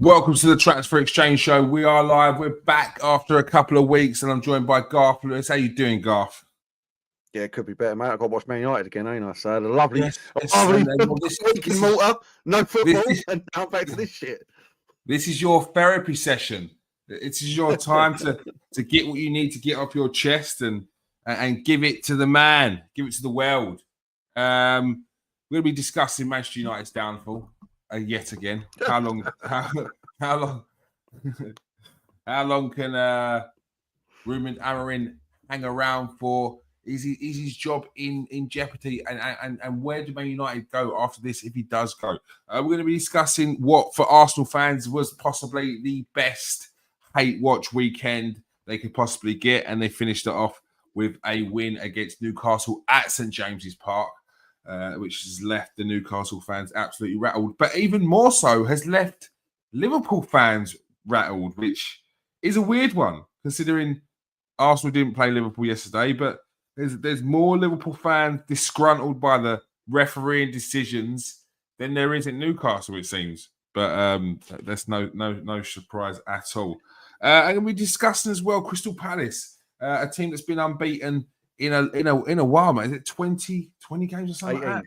Welcome to the Transfer Exchange Show. We are live. We're back after a couple of weeks, and I'm joined by Garth Lewis. How you doing, Garth? Yeah, it could be better, mate. I've got to watch Man United again, ain't I? So I had a lovely week in Malta, no football, and now I'm back to this shit. This is your therapy session. This is your time to get what you need to get off your chest and give it to the man, give it to the world. We're going to be discussing Manchester United's downfall yet again. How long can Ruben Amorim hang around for? Is his job in jeopardy? And where do Man United go after this if he does go? We're going to be discussing what, for Arsenal fans, was possibly the best hate watch weekend they could possibly get. And they finished it off with a win against Newcastle at St James's Park, which has left the Newcastle fans absolutely rattled. But even more so has left Liverpool fans rattled, which is a weird one, considering Arsenal didn't play Liverpool yesterday, but there's more Liverpool fans disgruntled by the refereeing decisions than there is in Newcastle, it seems. But that's no surprise at all. And we're discussing as well Crystal Palace, a team that's been unbeaten in a while, mate. Is it 20 games or something 18, like that?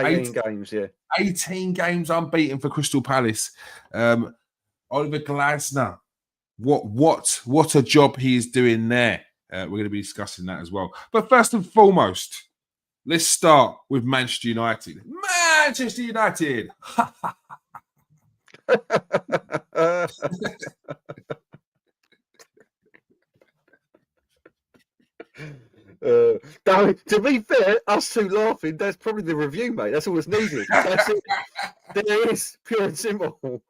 18 games, yeah. 18 games unbeaten for Crystal Palace. Oliver Glasner, what a job he is doing there. We're going to be discussing that as well. But first and foremost, let's start with Manchester United. Manchester United! To be fair, us two laughing, that's probably the review, mate. That's all that's needed. That's it. There is, pure and simple.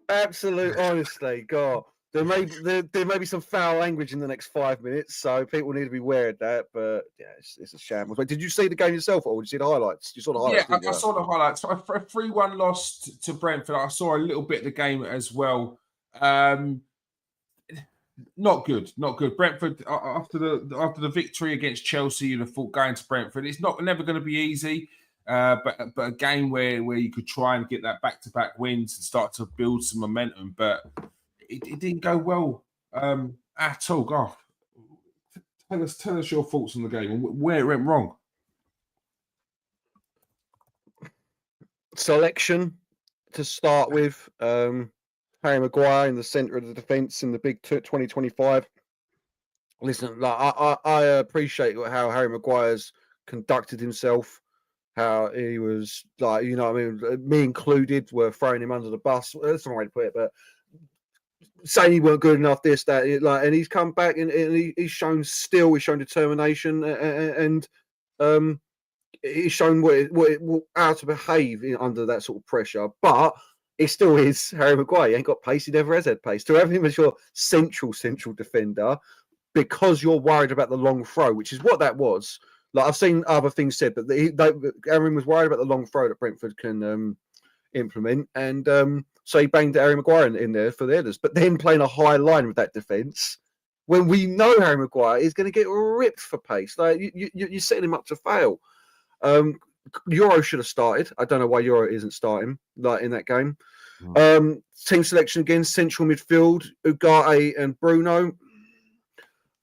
Absolute, honestly, God. There may be some foul language in the next 5 minutes, so people need to be aware of that. But yeah, it's a shambles. But did you see the game yourself, or did you see the highlights? You saw the highlights. Yeah, I saw the highlights. A 3-1 loss to Brentford. I saw a little bit of the game as well. Not good. Brentford, after the victory against Chelsea, you'd have thought going to Brentford, it's never going to be easy. But a game where you could try and get that back-to-back wins and start to build some momentum, but it didn't go well at all. Garth, tell us your thoughts on the game and where it went wrong. Selection to start with. Harry Maguire in the centre of the defence in the big 2025. Listen, I appreciate how Harry Maguire's conducted himself, how he was like, you know what I mean, me included, were throwing him under the bus. That's the wrong way to put it, but saying he weren't good enough, this, that, and he's come back and he's shown determination and he's shown how to behave under that sort of pressure. But it still is Harry Maguire. He ain't got pace. He never has had pace. To have him as your central defender because you're worried about the long throw, which is what that was. Like, I've seen other things said, but Aaron was worried about the long throw that Brentford can implement, and so he banged Harry Maguire in there for the others. But then playing a high line with that defence, when we know Harry Maguire is going to get ripped for pace, like you're setting him up to fail. Euro should have started. I don't know why Euro isn't starting like in that game. Team selection again, central midfield, Ugarte and Bruno.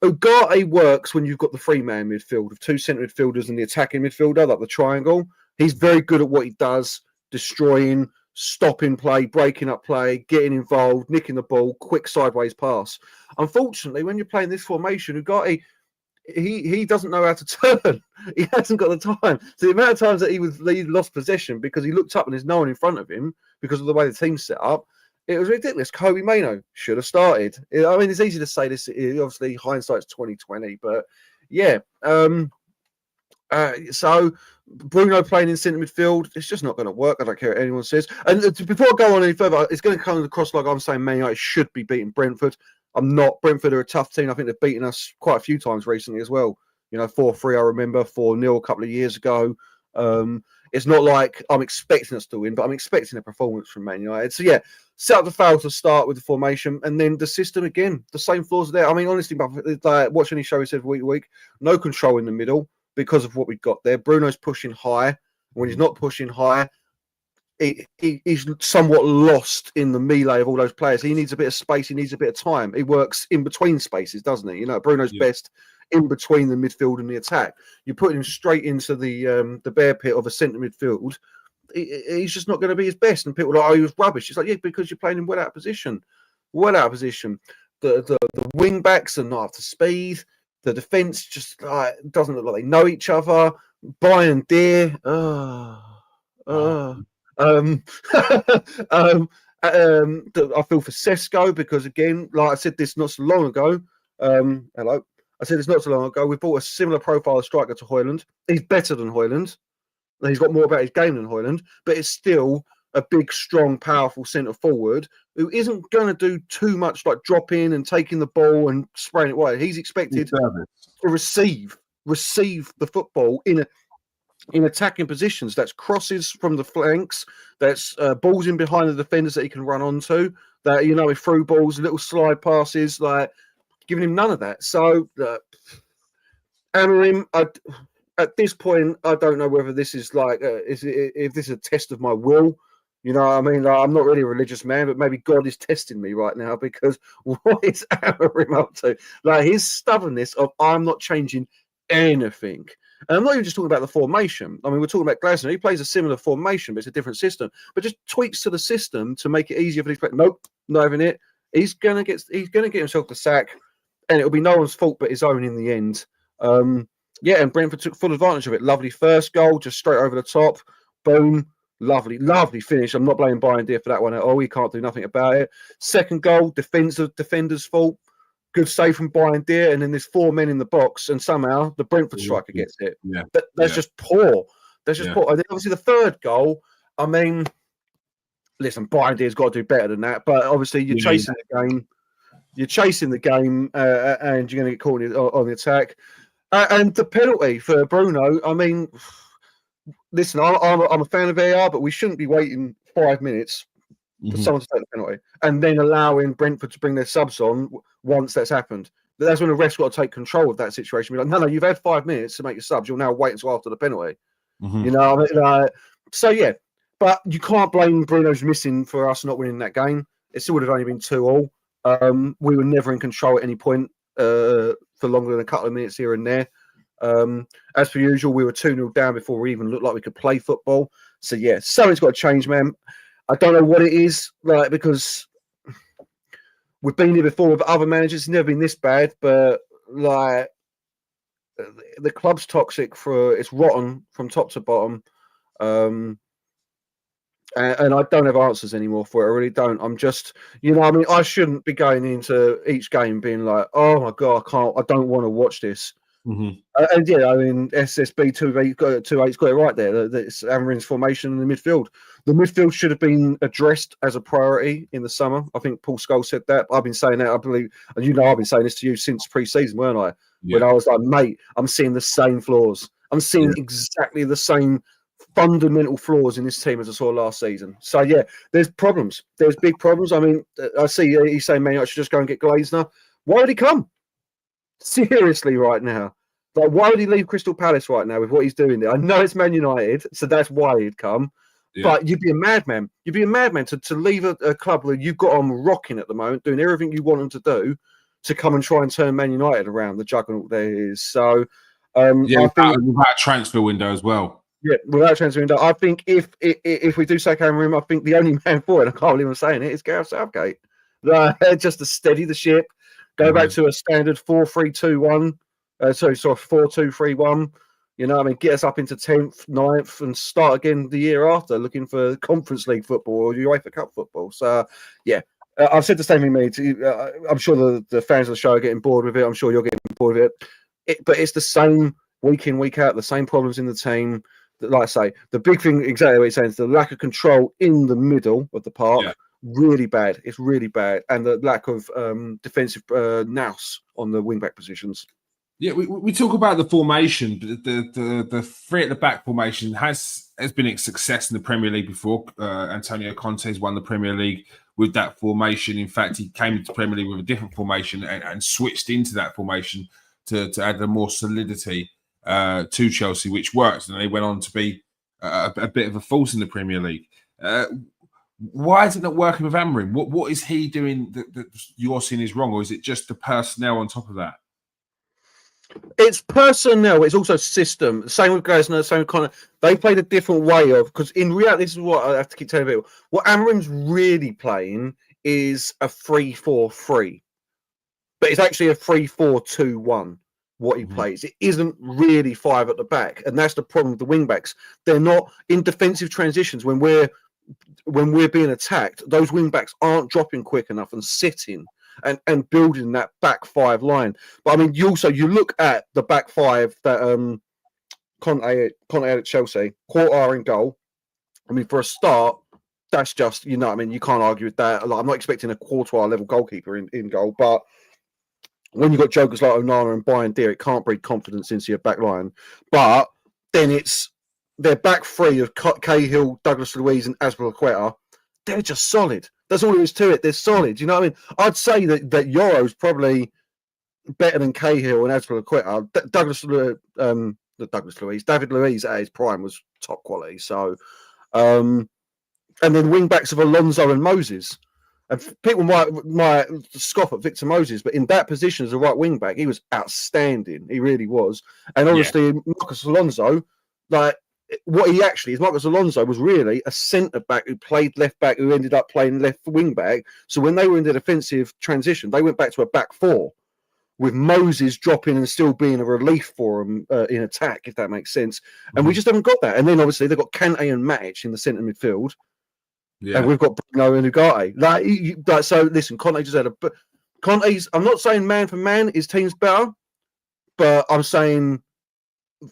Ugarte works when you've got the three-man midfield of two centre midfielders and the attacking midfielder, like the triangle. He's very good at what he does, destroying, stopping play, breaking up play, getting involved, nicking the ball, quick sideways pass. Unfortunately, when you're playing this formation, Ugarte, he doesn't know how to turn. He hasn't got the time. So the amount of times that he lost possession because he looked up and there's no one in front of him because of the way the team's set up, it was ridiculous. Kobe Mainoo should have started. I mean, it's easy to say this. Obviously, hindsight's 2020, but yeah. So Bruno playing in centre midfield, it's just not going to work. I don't care what anyone says. And before I go on any further, it's going to come across like I'm saying Man United should be beating Brentford. I'm not. Brentford are a tough team. I think they've beaten us quite a few times recently as well. 4-3, I remember, 4-0 a couple of years ago. It's not like I'm expecting us to win, but I'm expecting a performance from Man United. So, yeah, set up the foul to start with the formation, and then the system again, the same flaws there. I mean, honestly, like, watch any show he said week to week, no control in the middle because of what we've got there. Bruno's pushing high. When he's not pushing high, he's somewhat lost in the melee of all those players. He needs a bit of space. He needs a bit of time. He works in between spaces, doesn't he? You know, Bruno's best in between the midfield and the attack. You put him straight into the bear pit of a centre midfield. He's just not going to be his best. And people are like, oh, he was rubbish. It's like, yeah, because you're playing him well out of position. Well out of position. The wing backs are not up to speed. The defence just doesn't look like they know each other. Brian Deere. I feel for Sesko because, again, like I said this not so long ago. Hello. I said this not so long ago. We bought a similar profile striker to Højlund. He's better than Højlund. He's got more about his game than Højlund, but it's still a big, strong, powerful centre forward who isn't going to do too much like dropping and taking the ball and spraying it away. He's expected to receive the football in attacking positions. That's crosses from the flanks. That's balls in behind the defenders that he can run onto. That, you know, with through balls, little slide passes, like giving him none of that. So Amorim, at this point, I don't know whether this is like if this is a test of my will. You know what I mean? Like, I'm not really a religious man, but maybe God is testing me right now because what is Amorim up to? Like his stubbornness of I'm not changing anything. And I'm not even just talking about the formation. I mean, we're talking about Glasner. He plays a similar formation, but it's a different system. But just tweaks to the system to make it easier for these players. Nope, not having it. He's gonna get himself the sack, and it'll be no one's fault but his own in the end. And Brentford took full advantage of it. Lovely first goal, just straight over the top. Boom. Lovely finish. I'm not blaming Brian Deere for that one at all. He can't do nothing about it. Second goal, defender's fault. Good save from Brian Deere, and then there's 4 men in the box, and somehow the Brentford striker gets it. Yeah, that's just poor. That's just poor. And then obviously the third goal. I mean, listen, Brian Deere's got to do better than that. But obviously you're chasing the game. You're chasing the game, and you're going to get caught on the attack. And the penalty for Bruno. I mean, listen, I'm a fan of VAR, but we shouldn't be waiting 5 minutes for someone to take the penalty and then allowing Brentford to bring their subs on once that's happened. But that's when the ref's got to take control of that situation. Be like, no, you've had 5 minutes to make your subs. You'll now wait until after the penalty. You know, so yeah. But you can't blame Bruno's missing for us not winning that game. It still would have only been 2-2. We were never in control at any point for longer than a couple of minutes here and there. As per usual, we were 2-0 down before we even looked like we could play football. So yeah, something's got to change, man. I don't know what it is, like, because we've been here before with other managers. It's never been this bad, but like the club's toxic it's rotten from top to bottom. And I don't have answers anymore for it. I really don't. I'm just, you know, I mean, I shouldn't be going into each game being like, oh my God, I don't want to watch this. And yeah, I mean, SSB 2-8's got it right there. It's Amorim's formation in the midfield. The midfield should have been addressed as a priority in the summer. I think Paul Scholes said that. I've been saying that, I believe, and you know, I've been saying this to you since pre-season, weren't I? Yeah. When I was like, mate, I'm seeing the same flaws. I'm seeing exactly the same fundamental flaws in this team as I saw last season. So yeah, there's problems. There's big problems. I mean, I see he's saying, man, I should just go and get Glazner. Why would he come? Seriously, right now. Like, why would he leave Crystal Palace right now with what he's doing there? I know it's Man United, so that's why he'd come. Yeah. But you'd be a madman. You'd be a madman to leave a club where you've got on rocking at the moment, doing everything you want them to do, to come and try and turn Man United around, the juggernaut there is. So, I think, without a transfer window as well. Yeah, without a transfer window. I think if we do sack Amorim, I think the only man for it, I can't believe I'm saying it, is Gareth Southgate. Just to steady the ship, go back to a standard 4-3-2-1. 4-2-3-1. You know, I mean, get us up into 10th, 9th, and start again the year after, looking for Conference League football or UEFA Cup football. So, yeah, I've said the same thing, mate. I'm sure the fans of the show are getting bored with it. I'm sure you're getting bored with it. But it's the same week in, week out, the same problems in the team. Like I say, the big thing, exactly what you're saying, is the lack of control in the middle of the park. Yeah. Really bad. It's really bad. And the lack of defensive nous on the wing-back positions. Yeah, we talk about the formation, but the three at the back formation has been a success in the Premier League before. Antonio Conte's won the Premier League with that formation. In fact, he came into the Premier League with a different formation and switched into that formation to add a more solidity to Chelsea, which worked. And they went on to be a bit of a force in the Premier League. Why is it not working with Amorim? What is he doing that you're seeing is wrong, or is it just the personnel on top of that? It's personnel. It's also system. Same with Glasner. Same kind of. They played a different way of, because in reality, this is what I have to keep telling people. What Amorim's really playing is a 3-4-3, but it's actually a 3-4-2-1. What he plays, it isn't really 5 at the back, and that's the problem with the wing backs. They're not in defensive transitions when we're being attacked. Those wing backs aren't dropping quick enough and sitting and building that back 5 line. But I mean, you look at the back 5 that Conte had at Chelsea, Courtois in goal. I mean, for a start, that's just, you know, you can't argue with that. Like, I'm not expecting a Courtois level goalkeeper in goal, but when you've got jokers like Onana and Bayern Deer, it can't breed confidence into your back line. But then it's their back 3 of Cahill, Douglas Luiz, and Azpilicueta. They're just solid. That's all there is to it. They're solid. You know what I mean? I'd say that Euro's probably better than Cahill and Azpilicueta. David Luiz at his prime was top quality. So, and then wing backs of Alonso and Moses. And people might scoff at Victor Moses, but in that position as a right wing back, he was outstanding. He really was. And obviously, Marcos Alonso, like what he actually is, Marcos Alonso was really a centre back who played left back, who ended up playing left wing back. So when they were in the defensive transition, they went back to a back 4 with Moses dropping and still being a relief for them in attack, if that makes sense. And we just haven't got that. And then obviously they've got Kante and Matic in the centre midfield. Yeah. And we've got Bruno and Ugarte. So listen, Conte just had a. Conte's. I'm not saying man for man his team's better, but I'm saying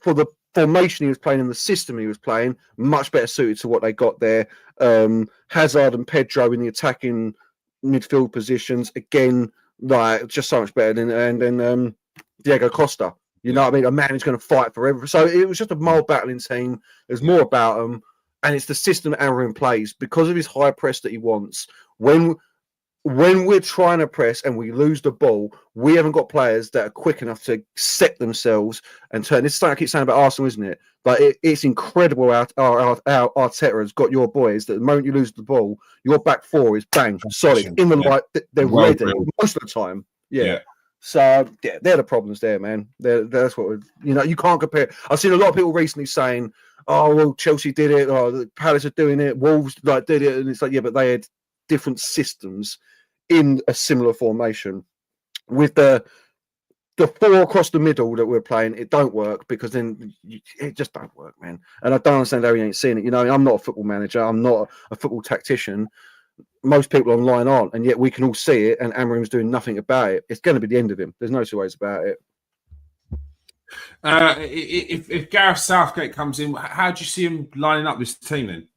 for the formation he was playing and the system he was playing, much better suited to what they got there. Hazard and Pedro in the attacking midfield positions again, like just so much better than Diego Costa. You know what I mean? A man who's going to fight forever. So it was just a mild battling team. There's more about them. And it's the system that Amorim plays because of his high press that he wants. When we're trying to press and we lose the ball, we haven't got players that are quick enough to set themselves and turn. This is something I keep saying about Arsenal, isn't it? But it's incredible how Arteta has got your boys that the moment you lose the ball, your back 4 is bang, solid. In the light, they're ready most of the time. Yeah. So, yeah, they're the problems there, man. That's what, you can't compare. I've seen a lot of people recently saying, oh, well, Chelsea did it, or the Palace are doing it, Wolves did it, and it's like, yeah, but they had different systems in a similar formation. With the 4 across the middle that we're playing, it don't work because then it just don't work, man. And I don't understand how he ain't seeing it. I'm not a football manager, I'm not a football tactician. Most people online aren't, and yet we can all see it, and Amorim's doing nothing about it. It's going to be the end of him. There's no 2 ways about it. If Gareth Southgate comes in, how do you see him lining up this team then?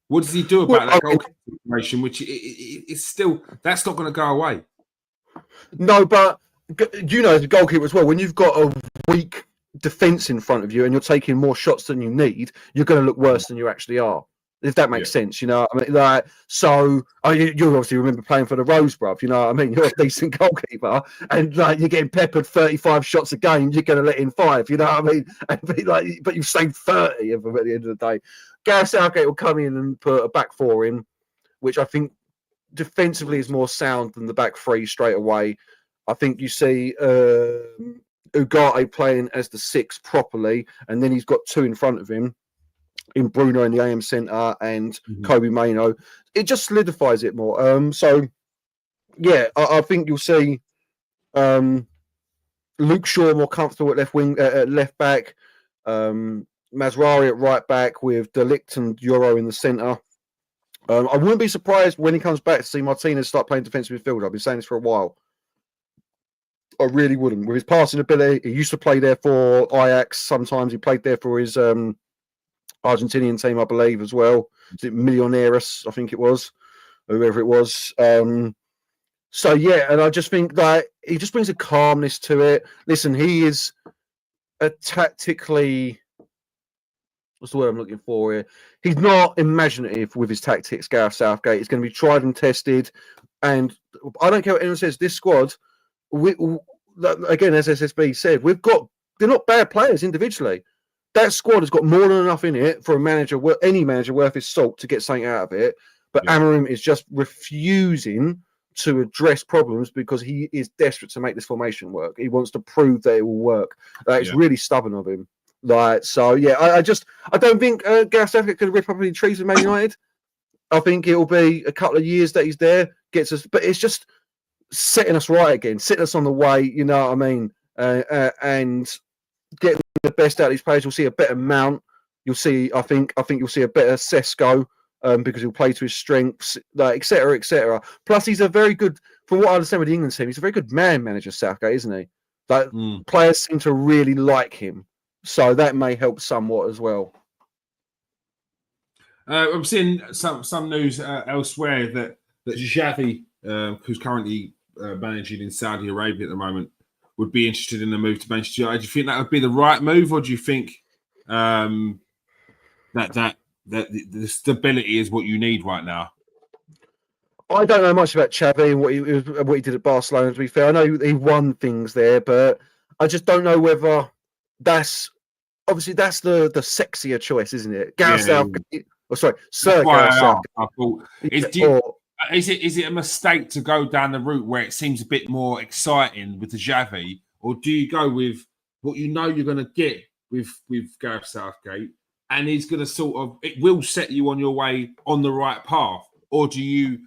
What does he do about that goal situation, which is still, that's not going to go away? No, but as a goalkeeper as well, when you've got a weak defence in front of you and you're taking more shots than you need, you're going to look worse than you actually are. If that makes sense, you obviously remember playing for the Rose, bruv. You're a decent goalkeeper, and you're getting peppered 35 shots a game. You're going to let in 5, and but you've saved 30 of them at the end of the day. Gareth Southgate will come in and put a back 4 in, which I think defensively is more sound than the back 3 straight away. I think you see Ugarte playing as the 6 properly, and then he's got 2 in front of him. In Bruno in the AM centre and Kobe Maino, it just solidifies it more. I think you'll see Luke Shaw more comfortable at left wing, left back, Mazraoui at right back with De Ligt and Euro in the centre. I wouldn't be surprised when he comes back to see Martinez start playing defensive midfield. I've been saying this for a while. I really wouldn't. With his passing ability, he used to play there for Ajax. Sometimes he played there for his Argentinian team, I believe, as well. Is it Millonarios? I think it was, whoever it was. And I just think that he just brings a calmness to it. Listen, he is a tactically, what's the word I'm looking for here? He's not imaginative with his tactics, Gareth Southgate. It's going to be tried and tested. And I don't care what anyone says, this squad, again, as SSB said, they're not bad players individually. that squad has got more than enough in it for a manager, any manager worth his salt, to get something out of it. But Amorim is just refusing to address problems because he is desperate to make this formation work. He wants to prove that it will work. It's really stubborn of him. I don't think Gareth Southgate could rip up any trees with Man United. I think it'll be a couple of years that he's there, gets us, but it's just setting us right again, setting us on the way. You know what I mean? And getting the best out of these players. You'll see a better Mount. You'll see, I think you'll see a better Sesko. Because he'll play to his strengths, et cetera, et cetera. Plus, he's a very good, from what I understand with the England team, he's a very good man manager, Southgate, isn't he? Players seem to really like him, so that may help somewhat as well. I'm seeing some news elsewhere that Xavi, who's currently managing in Saudi Arabia at the moment, would be interested in the move to Manchester United. Do you think that would be the right move, or do you think that the stability is what you need right now? I don't know much about Xavi and what he did at Barcelona, to be fair. I know he won things there, but I just don't know whether that's the sexier choice, isn't it? Gareth Southgate. Oh, sorry, Sir Gareth Southgate. Is it a mistake to go down the route where it seems a bit more exciting with the Xavi, or do you go with what you know you're going to get with Gareth Southgate? And he's going to it will set you on your way on the right path. Or do you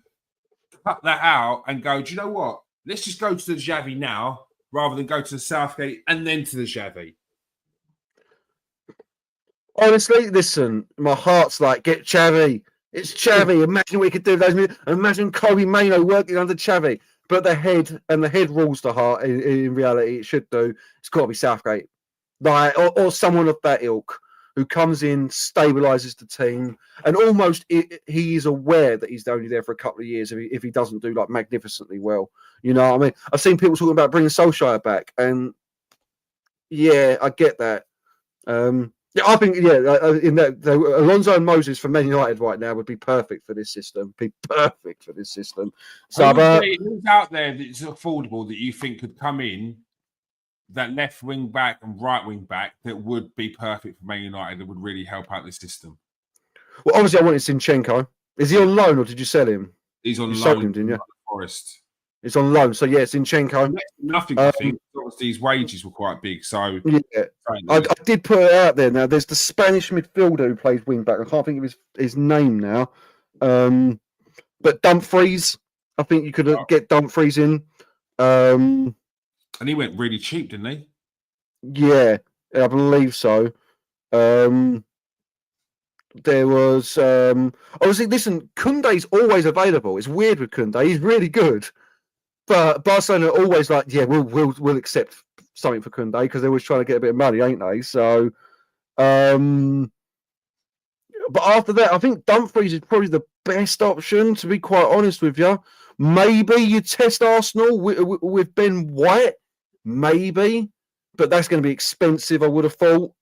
cut that out and go, do you know what? Let's just go to the Xavi now rather than go to the Southgate and then to the Xavi. Honestly, listen, my heart's like, get Xavi. It's Xavi. Imagine what he could do with those. Imagine Kobe Mainoo working under Xavi. But the head rules the heart in reality. It should do. It's got to be Southgate. Or someone of that ilk, who comes in, stabilises the team, and almost he is aware that he's only there for a couple of years if he doesn't do magnificently well. You know what I mean? I've seen people talking about bringing Solskjaer back, and I get that. I think in that Alonso and Moses for Man United right now would be perfect for this system. So who's out there that's affordable that you think could come in? That left wing back and right wing back that would be perfect for Man United, that would really help out the system. Well, obviously, I wanted Zinchenko. Is he on loan or did you sell him? He's on loan. Sold him, didn't you? Forest. It's on loan, so Zinchenko. Nothing. I think obviously his wages were quite big, so I did put it out there. Now there's the Spanish midfielder who plays wing back. I can't think of his name now, but Dumfries. I think you could get Dumfries in. And he went really cheap, didn't he? Yeah, I believe so. There was obviously, listen, Koundé's always available. It's weird with Koundé. He's really good. But Barcelona are always like, we'll accept something for Koundé because they're always trying to get a bit of money, ain't they? So but after that, I think Dumfries is probably the best option, to be quite honest with you. Maybe you test Arsenal with Ben White. Maybe, but that's going to be expensive, I would have thought.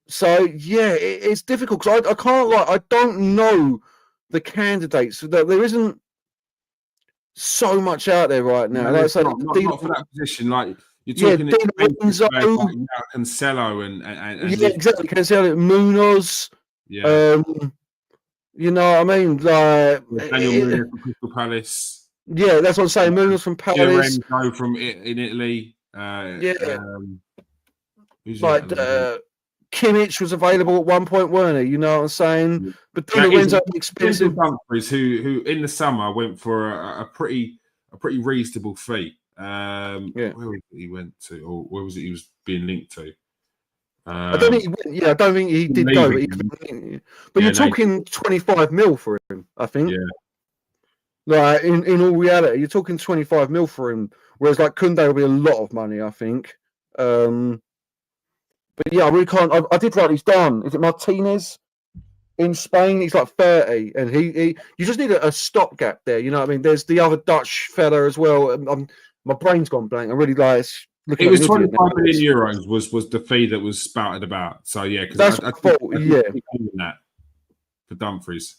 It's difficult because I can't I don't know the candidates. There isn't so much out there right now. No, not for that position. Like you're talking, Cancelo and exactly, Cancelo, Munoz. Yeah, you know what I mean? Daniel Munoz from Crystal Palace. Yeah, that's what I'm saying. Munoz from Palace. From in Italy. Kimmich was available at one point, weren't he? You know what I'm saying? But Di Lorenzo expensive. Dumfries, who in the summer went for a pretty reasonable fee. Where he went to, or where was it he was being linked to? I don't think he went. Yeah, I don't think he did go. But you're talking 25 mil for him, I think. Yeah. Like in all reality, you're talking 25 mil for him, whereas like Koundé will be a lot of money, I think. But yeah, I really can't. I did write these down. Is it Martinez in Spain? He's like 30, and he you just need a stopgap there. You know what I mean? There's the other Dutch fella as well. My brain's gone blank. I really like. It was 25 million euros was the fee that was spouted about. So yeah, because I thought that for Dumfries.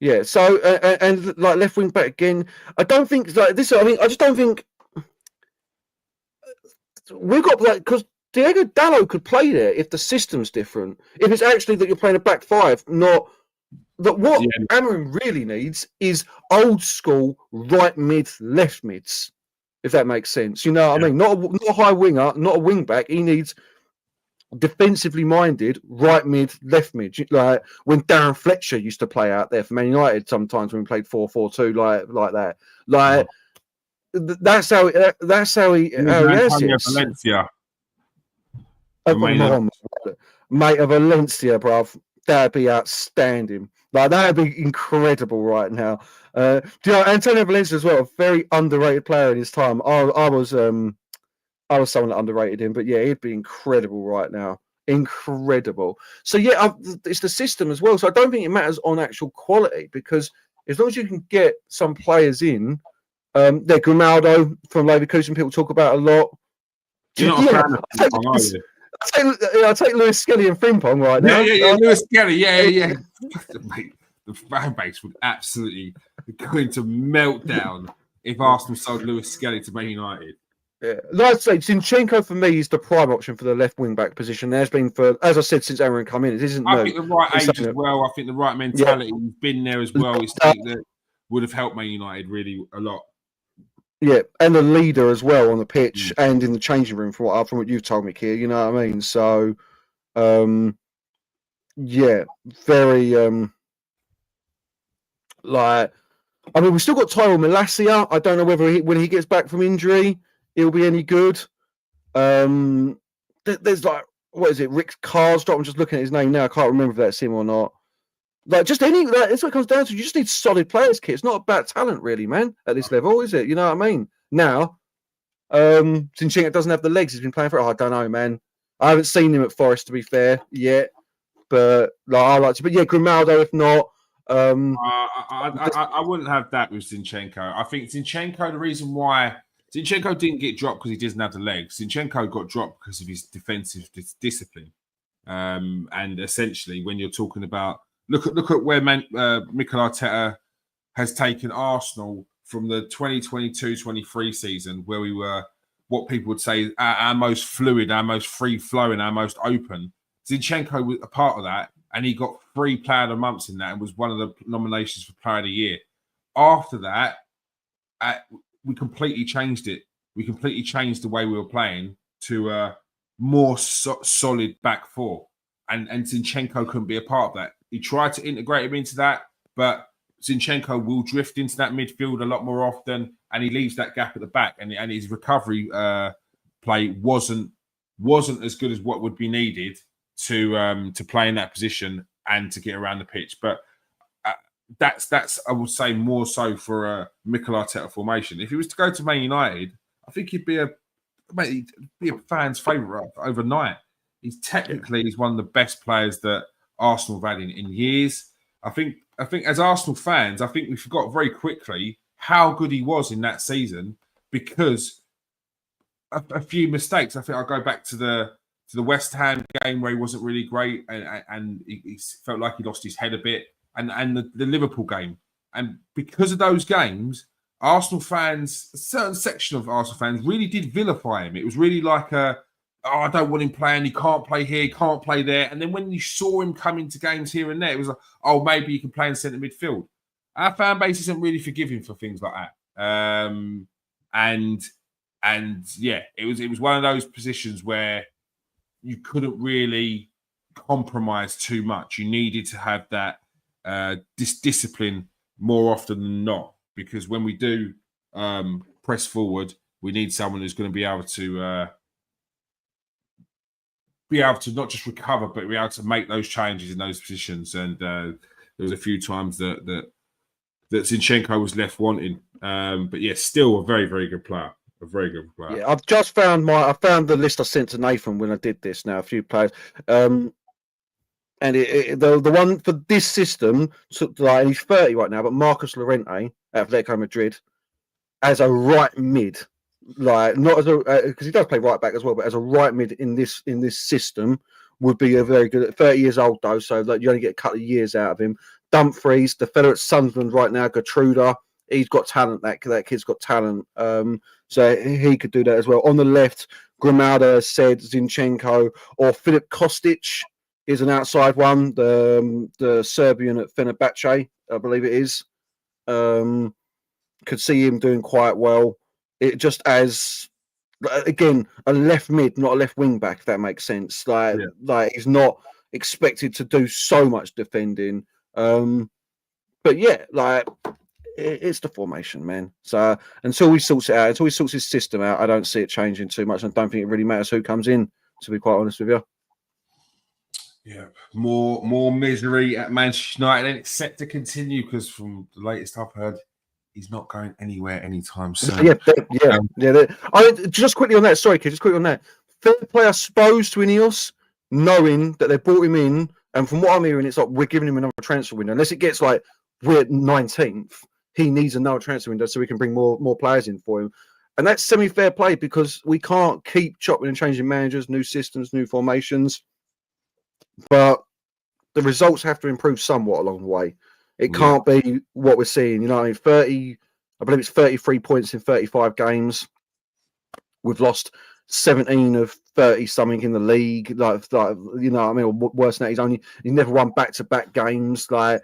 Yeah, so and like left wing back again. I don't think like this. I mean, I just don't think we've got like because Diego Dallo could play there if the system's different. If it's actually that you're playing a back five, not that what Amorim really needs is old school right mid, left mids, if that makes sense. You know what I mean? Not a high winger, not a wing back. He needs defensively minded right mid, left mid. Like when Darren Fletcher used to play out there for Man United sometimes when we played 4-4-2 like that. Like that's how he has it. Valencia. Mate of Valencia, bruv. That'd be outstanding. Like that'd be incredible right now. Do you know Antonio Valencia as well? A very underrated player in his time. I was someone that underrated him, but yeah, he'd be incredible right now. Incredible. So yeah, it's the system as well. So I don't think it matters on actual quality because as long as you can get some players in, there Grimaldo from Leverkusen, people talk about a lot. I'll take Lewis Skelly and Frimpong right now. Yeah, Lewis Skelly. Yeah. Mate, the fan base would absolutely go into meltdown if Arsenal sold Lewis Skelly to Man United. Yeah, like I say, Zinchenko for me is the prime option for the left wing back position. There's been for, as I said, since Aaron come in, it isn't. I think the right age as well. I think the right mentality has been there as well. It's that would have helped Man United really a lot. Yeah, and a leader as well on the pitch and in the changing room from what you've told me, Keir. You know what I mean? So, yeah, very we've still got Tyrell Malacia. I don't know whether when he gets back from injury, he'll be any good. There's what is it? Rick Karsdorp. I'm just looking at his name now. I can't remember if that's him or not. Just that's what it comes down to. You just need solid players, Kit. It's not about talent, really, man, at this level, is it? You know what I mean? Now, Zinchenko doesn't have the legs. He's been playing for it. I don't know, man. I haven't seen him at Forest, to be fair, yet. But I like to. But yeah, Grimaldo, if not. I wouldn't have that with Zinchenko. I think Zinchenko, the reason why Zinchenko didn't get dropped because he doesn't have the legs. Zinchenko got dropped because of his defensive discipline. And essentially, when you're talking about look at where Mikel Arteta has taken Arsenal from the 2022-23 season, where we were what people would say our most fluid, our most free-flowing, our most open. Zinchenko was a part of that, and he got 3 Player of the Month in that and was one of the nominations for Player of the Year. After that, we completely changed it. We completely changed the way we were playing to a more solid back four. And Zinchenko couldn't be a part of that. He tried to integrate him into that, but Zinchenko will drift into that midfield a lot more often, and he leaves that gap at the back. And his recovery play wasn't as good as what would be needed to play in that position and to get around the pitch. But that's I would say more so for a Mikel Arteta formation. If he was to go to Man United, I think he'd be a fan's favourite overnight. He's one of the best players that Arsenal have had in years. I think as Arsenal fans, I think we forgot very quickly how good he was in that season because a few mistakes. I think I'll go back to the West Ham game where he wasn't really great and he felt like he lost his head a bit, and the Liverpool game. And because of those games, Arsenal fans, a certain section of Arsenal fans really did vilify him. It was really like I don't want him playing. He can't play here. He can't play there. And then when you saw him come into games here and there, it was like, oh, maybe he can play in centre midfield. Our fan base isn't really forgiving for things like that. And yeah, it was one of those positions where you couldn't really compromise too much. You needed to have that discipline more often than not, because when we do press forward, we need someone who's going to be able to not just recover, but be able to make those changes in those positions. And there was a few times that Zinchenko was left wanting. But yeah, still a very, very good player. A very good player. Yeah, I've just found the list I sent to Nathan when I did this. Now a few players, and the one for this system, like he's 30 right now, but Marcus Llorente at Atletico Madrid as a right mid, like not as a because he does play right back as well, but as a right mid in this system would be a very good. 30 years old though, so that you only get a couple of years out of him. Dumfries, the fellow at Sunderland right now, Gertruda, he's got talent. That kid's got talent. So he could do that as well. On the left, Grimada said Zinchenko or Filip Kostic is an outside one. The Serbian at Fenerbahce, I believe it is. Could see him doing quite well. It just as again a left mid, not a left wing back. If that makes sense. Like he's not expected to do so much defending. But yeah, like it's the formation, man. So until he sorts it out, until he sorts his system out, I don't see it changing too much. I don't think it really matters who comes in. To be quite honest with you. Yeah, more misery at Manchester United, and it's set to continue because from the latest I've heard, he's not going anywhere anytime soon. Yeah. Just quickly on that. Sorry, kid. Just quickly on that. Fair play, I suppose, to Ineos, knowing that they brought him in, and from what I'm hearing, it's like we're giving him another transfer window. Unless it gets like we're 19th, he needs another transfer window so we can bring more players in for him. And that's semi-fair play because we can't keep chopping and changing managers, new systems, new formations. But the results have to improve somewhat along the way. It can't be what we're seeing. You know, I mean, I believe it's 33 points in 35 games. We've lost 17 of 30 something in the league. Like you know, I mean, or worse than that, he's never won back-to-back games. Like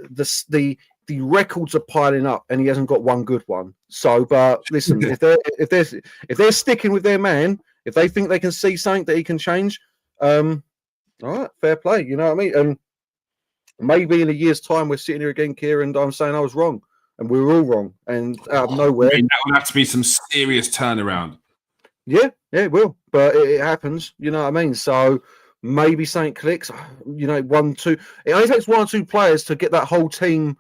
the records are piling up, and he hasn't got one good one. So, but listen, if they're sticking with their man, if they think they can see something that he can change, all right, fair play. You know what I mean? And maybe in a year's time, we're sitting here again, Kieran, and I'm saying I was wrong, and we were all wrong. And out of nowhere, that would have to be some serious turnaround. Yeah, it will, but it happens. You know what I mean? So maybe something clicks. You know, 1, 2. It only takes 1 or 2 players to get that whole team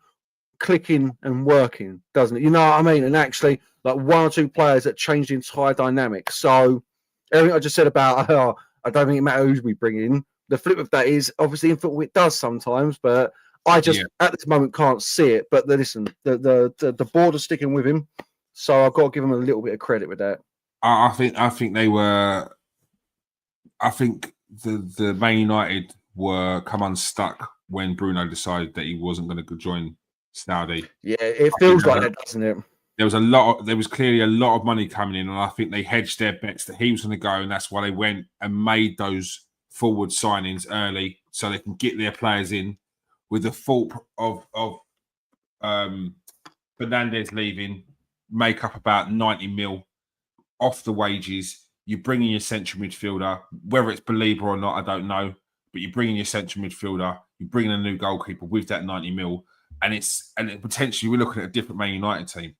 clicking and working, doesn't it? You know what I mean? And actually, like 1 or 2 players that change the entire dynamic. So everything I just said about, I don't think it matters who we bring in. The flip of that is obviously in football it does sometimes, but I just at this moment can't see it. But listen, the board are sticking with him, so I've got to give him a little bit of credit with that. I think they were. I think the Man United were come unstuck when Bruno decided that he wasn't going to join Saudi. Yeah, it feels like that, doesn't it? There was clearly a lot of money coming in, and I think they hedged their bets that he was going to go, and that's why they went and made those forward signings early so they can get their players in with the thought of Fernandes leaving, make up about 90 mil off the wages. You bring in your central midfielder, whether it's Belieber or not, I don't know, but you bring in your central midfielder, you bring in a new goalkeeper with that 90 mil, and potentially we're looking at a different Man United team.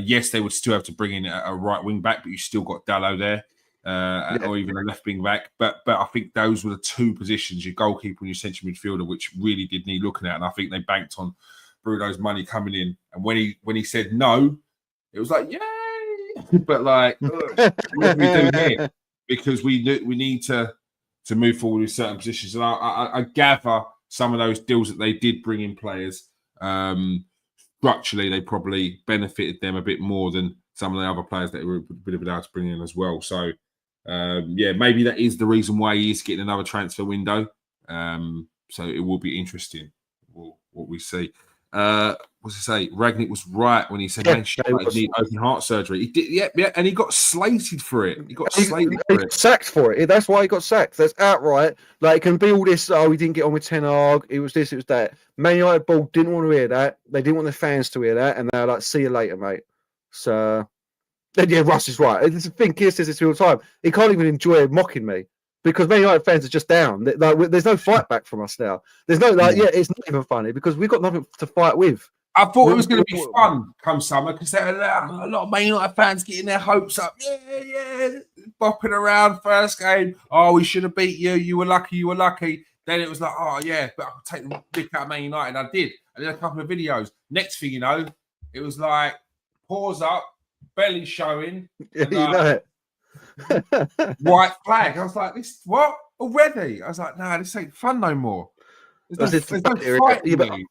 Yes, they would still have to bring in a right wing back, but you still got Dalot there. Or even a left wing back, but I think those were the 2 positions, your goalkeeper and your central midfielder, which really did need looking at. And I think they banked on Bruno's money coming in. And when he said no, it was like yay, but like what do we do here? Because we need to move forward with certain positions. And I gather some of those deals that they did bring in players, structurally they probably benefited them a bit more than some of the other players that were able to bring in as well. So. Maybe that is the reason why he is getting another transfer window. So it will be interesting what we see. What's to say? Ragnick was right when he said Manchester United need open heart surgery. He did, and he got slated for it. He got sacked for it. That's why he got sacked. That's outright. Like it can be all this. Oh, he didn't get on with Ten Hag. It was this. It was that. Man United board didn't want to hear that. They didn't want the fans to hear that, and they're like, "See you later, mate." So. Yeah, Russ is right. It's the thing. Keir says this all the time. He can't even enjoy mocking me because Man United fans are just down. There's no fight back from us now. There's no it's not even funny because we've got nothing to fight with. I thought it was going to be fun come summer because there are a lot of Man United fans getting their hopes up. Yeah, bopping around first game. Oh, we should have beat you. You were lucky. Then it was like, oh yeah, but I could take the dick out of Man United. I did a couple of videos. Next thing you know, it was like pause up. Belly showing, and, white flag. I was like, "This what already?" I was like, "No, this ain't fun no more." There's no fighting.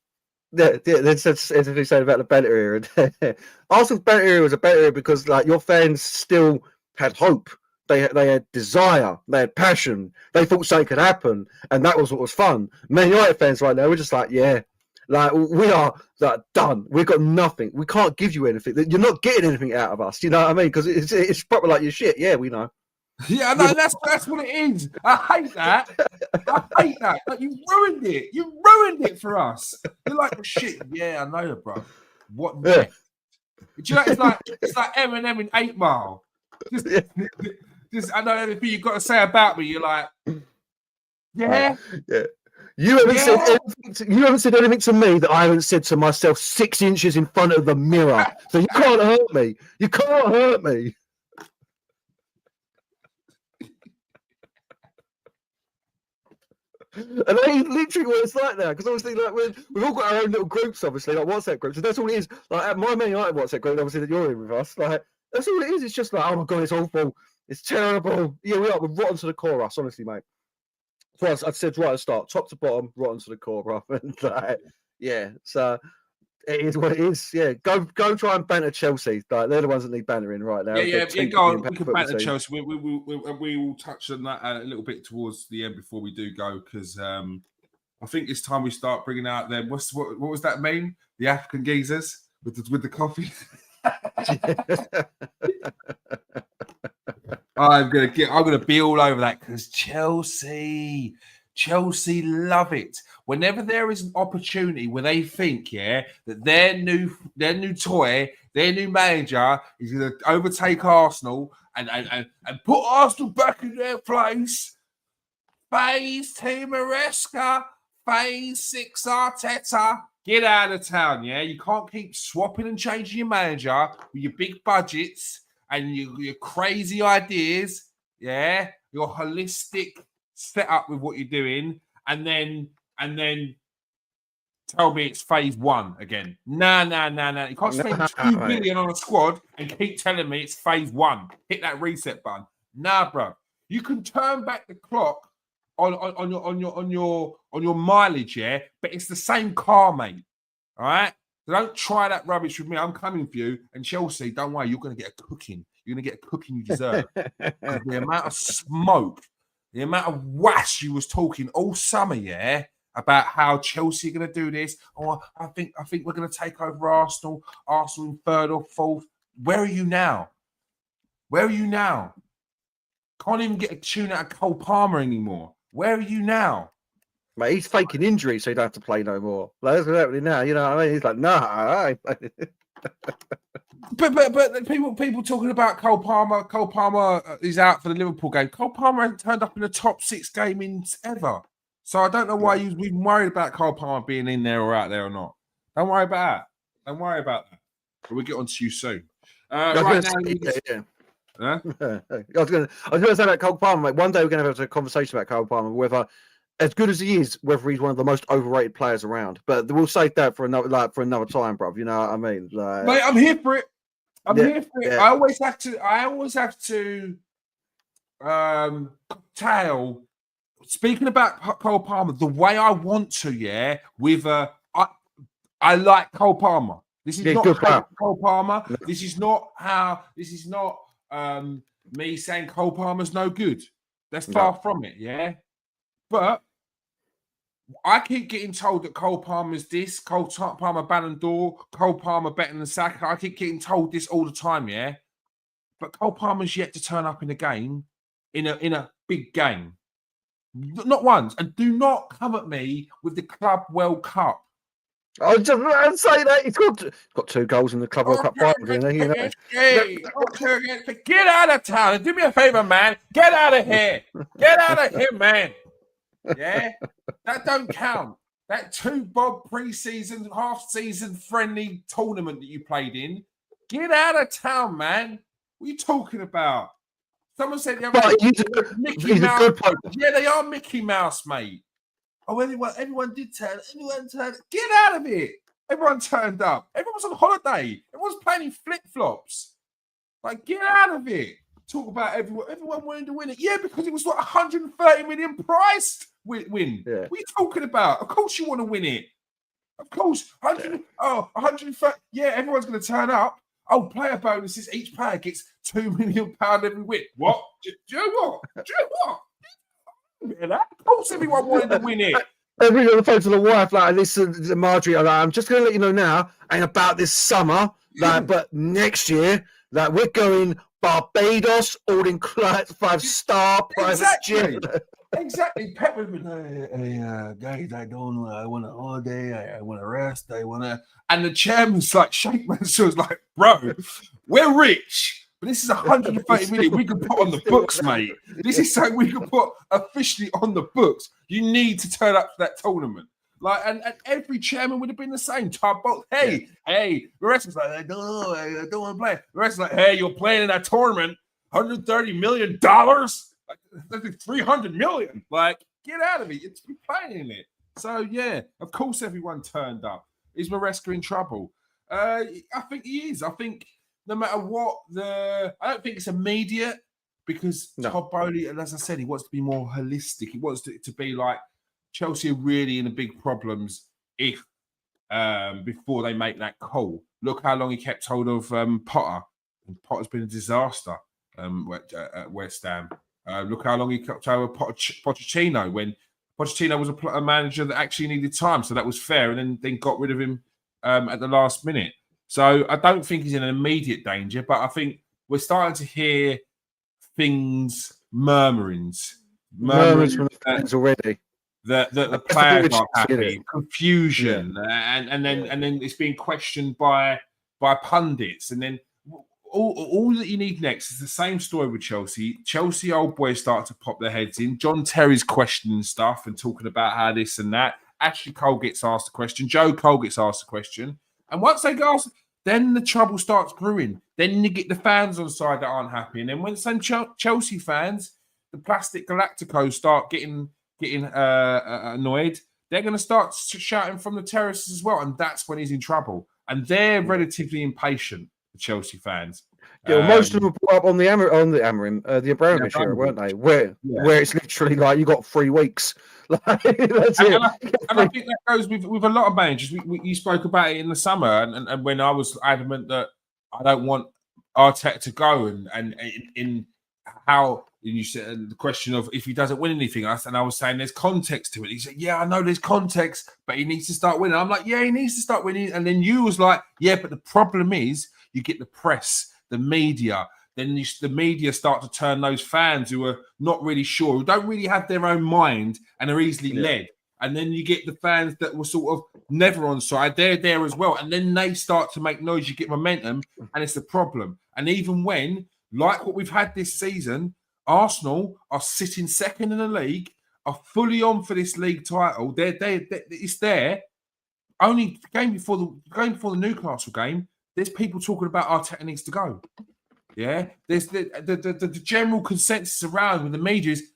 That's what they said about the Bennett era. Arsenal's Bennett era was a better era because, like, your fans still had hope. They had desire. They had passion. They thought something could happen, and that was what was fun. Man United fans right now, we're just like, yeah. Like we are like done. We've got nothing. We can't give you anything. You're not getting anything out of us. You know what I mean? Because it's probably like your shit. Yeah, we know. Yeah, no, that's what it is. I hate that. Like, you ruined it. You ruined it for us. You're like, shit. Yeah, I know, bro. What next? Do you know? It's like Eminem in 8 Mile. Just I know everything you've got to say about me. You're like, yeah. You haven't said anything to me that I haven't said to myself 6 inches in front of the mirror. So you can't hurt me. You can't hurt me. And they literally what it's like now, because obviously, like we've all got our own little groups, obviously, like WhatsApp groups. And that's all it is. Like at my Man United WhatsApp group, obviously that you're in with us. Like that's all it is. It's just like, oh my god, it's awful. It's terrible. Yeah, we're rotten to the core, us, honestly, mate. So I said right at the start, top to bottom, rotten to the core, bro. And yeah, so it is what it is. Yeah, go try and banter Chelsea. Like, they're the ones that need bantering right now. Yeah. Go on. We can banter Chelsea. We will touch on that a little bit towards the end before we do go, because I think it's time we start bringing out them. What was that meme? The African geezers with the coffee. I'm gonna be all over that, because Chelsea love it. Whenever there is an opportunity where they think, that their new toy, their new manager is gonna overtake Arsenal and put Arsenal back in their place. Phase 2 Maresca, Phase 6 Arteta. Get out of town, yeah? You can't keep swapping and changing your manager with your big budgets and your crazy ideas, yeah? Your holistic setup with what you're doing, and then tell me it's phase 1 again. Nah. You can't spend 2 billion on a squad and keep telling me it's phase 1. Hit that reset button. Nah, bro. You can turn back the clock on your mileage, yeah, but it's the same car, mate. All right, so don't try that rubbish with me. I'm coming for you. And Chelsea, don't worry, you're going to get a cooking. You're going to get a cooking you deserve. The amount of smoke, the amount of wash you was talking all summer, yeah, about how Chelsea are going to do this. Oh, I think we're going to take over Arsenal. Arsenal in 3rd or 4th. Where are you now? Can't even get a tune out of Cole Palmer anymore. Where are you now? Mate, he's faking injury, so he don't have to play no more. Like, that's what's happening now. You know what I mean? He's like, nah. But people talking about Cole Palmer. Cole Palmer is out for the Liverpool game. Cole Palmer hasn't turned up in the top 6 game in ever. So I don't know why you've been worried about Cole Palmer being in there or out there or not. Don't worry about that. But we'll get on to you soon. Right now, Huh? I was going to say about Cole Palmer, mate. One day we're going to have a conversation about Cole Palmer, whether, as good as he is, whether he's one of the most overrated players around. But we'll save that for another time, bruv. You know what I mean? Like, mate, I'm here for it. Here for it. I always have to tell. Speaking about Cole Palmer, the way I want to, with I like Cole Palmer. This is not Cole Palmer. No. This is not me saying Cole Palmer's no good. That's far from it, yeah. But I keep getting told that Cole Palmer's this, Cole Palmer Ballon d'Or, Cole Palmer better than Saka. I keep getting told this all the time, yeah. But Cole Palmer's yet to turn up in a game, in a big game. Not once. And do not come at me with the Club World Cup. I'll just say that he's got 2 goals in the Club World Cup final. You know? Get out of town. Do me a favor, man. Get out of here. Get out of here, man. Yeah, that don't count. That 2 bob pre-season, half-season friendly tournament that you played in. Get out of town, man. What are you talking about? Someone said the other day, Mickey Mouse. Yeah, they are Mickey Mouse, mate. Oh, everyone did turn. Get out of it. Everyone turned up. Everyone was on holiday. Everyone's playing in flip-flops. Like, get out of it. Talk about everyone wanting to win it. Yeah, because it was what, 130 million price win. Yeah. What are you talking about? Of course you want to win it. Of course. 130. Yeah, everyone's going to turn up. Oh, player bonuses. Each player gets £2 million every week. What? Do you know what? Of course everyone wanted to win it. Every on the phone to the wife, like, listen, Marjorie, I'm just going to let you know now, ain't about this summer, like, but next year, like, we're going Barbados, all in 5-star private jet. Exactly. Pep would be like, hey, guys, I want a holiday, I want to rest, and the chairman's like, Sheikh Mansour's like, bro, we're rich. But this is 130 million we can put on the books, mate. This is something we can put officially on the books. You need to turn up to that tournament. Like, and every chairman would have been the same. Hey, the rest was like, I don't know, I don't want to play. The rest is like, hey, you're playing in that tournament, $130 million? Like 300 million. Like, get out of it. You're playing in it. So, yeah, of course everyone turned up. Is Maresca in trouble? I think he is. I think no matter what I don't think it's immediate because Todd Bowley, and as I said, he wants to be more holistic. He wants to be like Chelsea are really in the big problems if before they make that call. Look how long he kept hold of Potter. And Potter's been a disaster at West Ham. Look how long he kept hold of Pochettino when Pochettino was a manager that actually needed time. So that was fair. And then got rid of him at the last minute. So I don't think he's in an immediate danger, but I think we're starting to hear murmurings from the fans already. The players aren't happy, confusion, and then it's being questioned by pundits, and then all that you need next is the same story with Chelsea. Chelsea old boys start to pop their heads in. John Terry's questioning stuff and talking about how this and that. Ashley Cole gets asked a question. Joe Cole gets asked a question. And once they go, then the trouble starts brewing. Then you get the fans on side that aren't happy. And then when some Chelsea fans, the Plastic Galacticos, start getting annoyed, they're going to start shouting from the terraces as well. And that's when he's in trouble. And they're relatively impatient, the Chelsea fans. Yeah, well, most of them were up on the Amorim, the Abramovich era, weren't they? Where it's literally like you got 3 weeks. Like, that's it. And I think that goes with a lot of managers. You spoke about it in the summer, and when I was adamant that I don't want Arteta to go, and in how you said the question of if he doesn't win anything, and I was saying there's context to it. He said, "Yeah, I know there's context, but he needs to start winning." I'm like, "Yeah, he needs to start winning." And then you was like, "Yeah, but the problem is you get the press, the media." Then the media start to turn those fans who are not really sure, who don't really have their own mind and are easily led. And then you get the fans that were sort of never on side. They're there as well. And then they start to make noise. You get momentum, and it's a problem. And even when, like what we've had this season, Arsenal are sitting second in the league, are fully on for this league title. It's there. Only the game before the Newcastle game, there's people talking about Arteta needs to go. Yeah, there's the general consensus around with the media is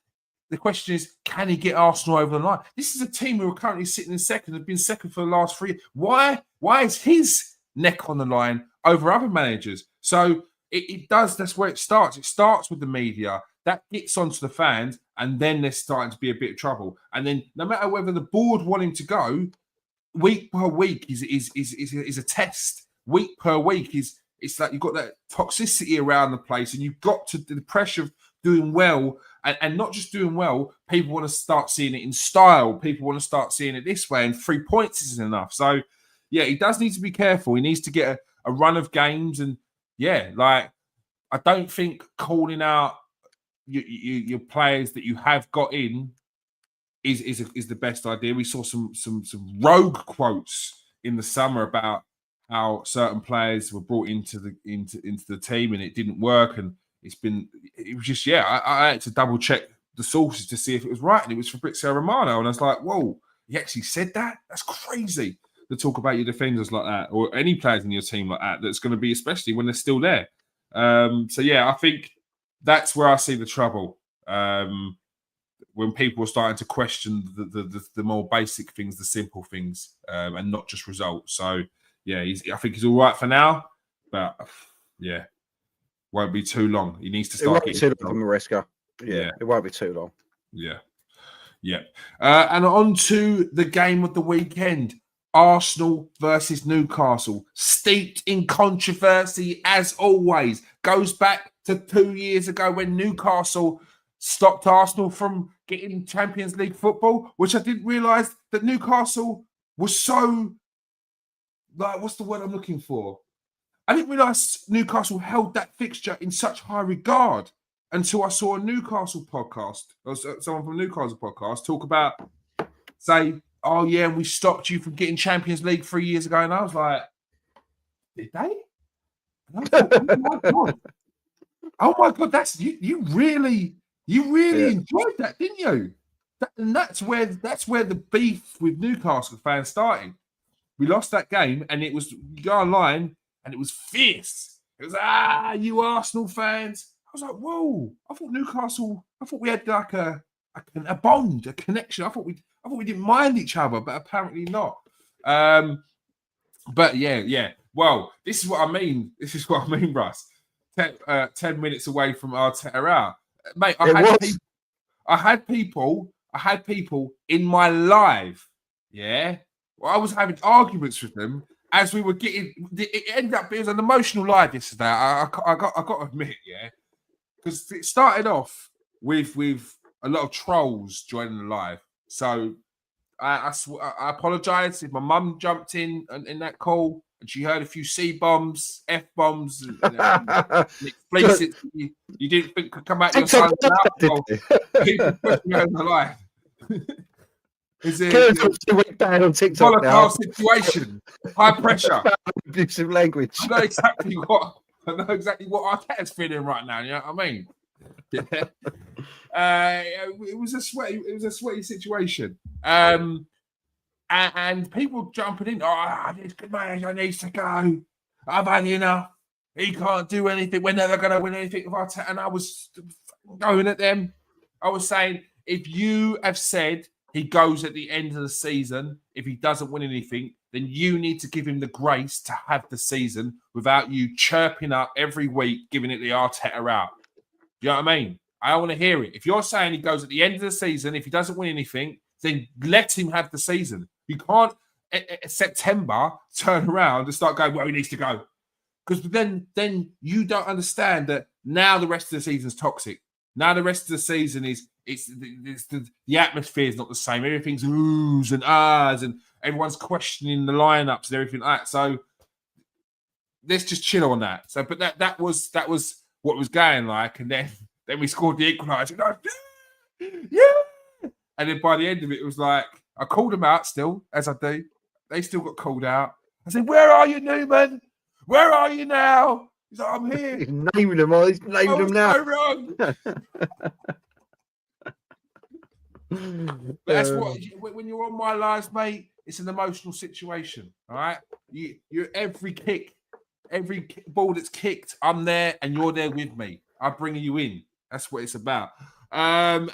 the question is, can he get Arsenal over the line? This is a team who are currently sitting in second, have been second for the last 3 years. Why is his neck on the line over other managers? So it does, that's where it starts. It starts with the media, that gets onto the fans, and then there's starting to be a bit of trouble. And then no matter whether the board want him to go, week per week is a test. Week per week it's like you've got that toxicity around the place, and you've got to the pressure of doing well, and not just doing well. People want to start seeing it in style. People want to start seeing it this way, and 3 points isn't enough. So, yeah, he does need to be careful. He needs to get a run of games, and I don't think calling out your players that you have got in is the best idea. We saw some rogue quotes in the summer about how certain players were brought into the team and it didn't work, and it was just I had to double check the sources to see if it was right, and it was Fabrizio Romano, and I was like, whoa, he actually said that? That's crazy to talk about your defenders like that, or any players in your team like that. That's going to be, especially when they're still there. I think that's where I see the trouble. When people are starting to question the more basic things, the simple things, and not just results. So yeah, I think he's all right for now, but yeah, won't be too long. He needs to start. It won't be too long for Maresca. Yeah, it won't be too long. Yeah. And on to the game of the weekend. Arsenal versus Newcastle, steeped in controversy as always. Goes back to 2 years ago when Newcastle stopped Arsenal from getting Champions League football, which I didn't realise that Newcastle was so, like, what's the word I'm looking for? I didn't realise Newcastle held that fixture in such high regard until I saw a Newcastle podcast, or someone from Newcastle podcast talk about, say, oh yeah, we stopped you from getting Champions League 3 years ago. And I was like, did they? And I thought, oh my God, that's you really enjoyed that, didn't you? And that's where the beef with Newcastle fans started. We lost that game, and it was, you go online, and it was fierce. It was, you Arsenal fans. I was like, whoa! I thought we had like a bond, a connection. I thought we didn't mind each other, but apparently not. But yeah. Well, this is what I mean. Russ. 10 minutes away from Arteta out, mate. I had people in my live. Yeah, well, I was having arguments with them as we were getting. It ended up being an emotional live yesterday. I got to admit, yeah, because it started off with a lot of trolls joining the live. So I apologise if my mum jumped in that call and she heard a few C-bombs, F-bombs, and explicit you didn't think could come out your son's mouth. People put me over the line. Went down on TikTok now. Situation, high pressure, abusive language. I know exactly what Arteta's feeling right now. You know what I mean? Yeah. It was a sweaty situation. And people jumping in. Oh, this manager needs to go. I've had enough. He can't do anything. We're never going to win anything with Arteta. And I was going at them. I was saying, if you have said he goes at the end of the season, if he doesn't win anything, then you need to give him the grace to have the season without you chirping up every week, giving it the Arteta out. Do you know what I mean? I want to hear it. If you're saying he goes at the end of the season, if he doesn't win anything, then let him have the season. You can't, September, turn around and start going, well, he needs to go. Because then you don't understand that now the rest of the season is toxic. Now the rest of the season is the atmosphere is not the same. Everything's oohs and ahs, and everyone's questioning the lineups and everything like that. So let's just chill on that. So, but that was what was going like, and then we scored the equaliser. Yeah. And then by the end of it, it was like I called them out still, as I do. They still got called out. I said, "Where are you, Newman? Where are you now?" He's like, "I'm here." He's naming them all. He's naming them now. So wrong. But that's what, when you're on my lives, mate, it's an emotional situation. All right, you're every ball that's kicked, I'm there, and you're there with me. I'm bringing you in. That's what it's about. And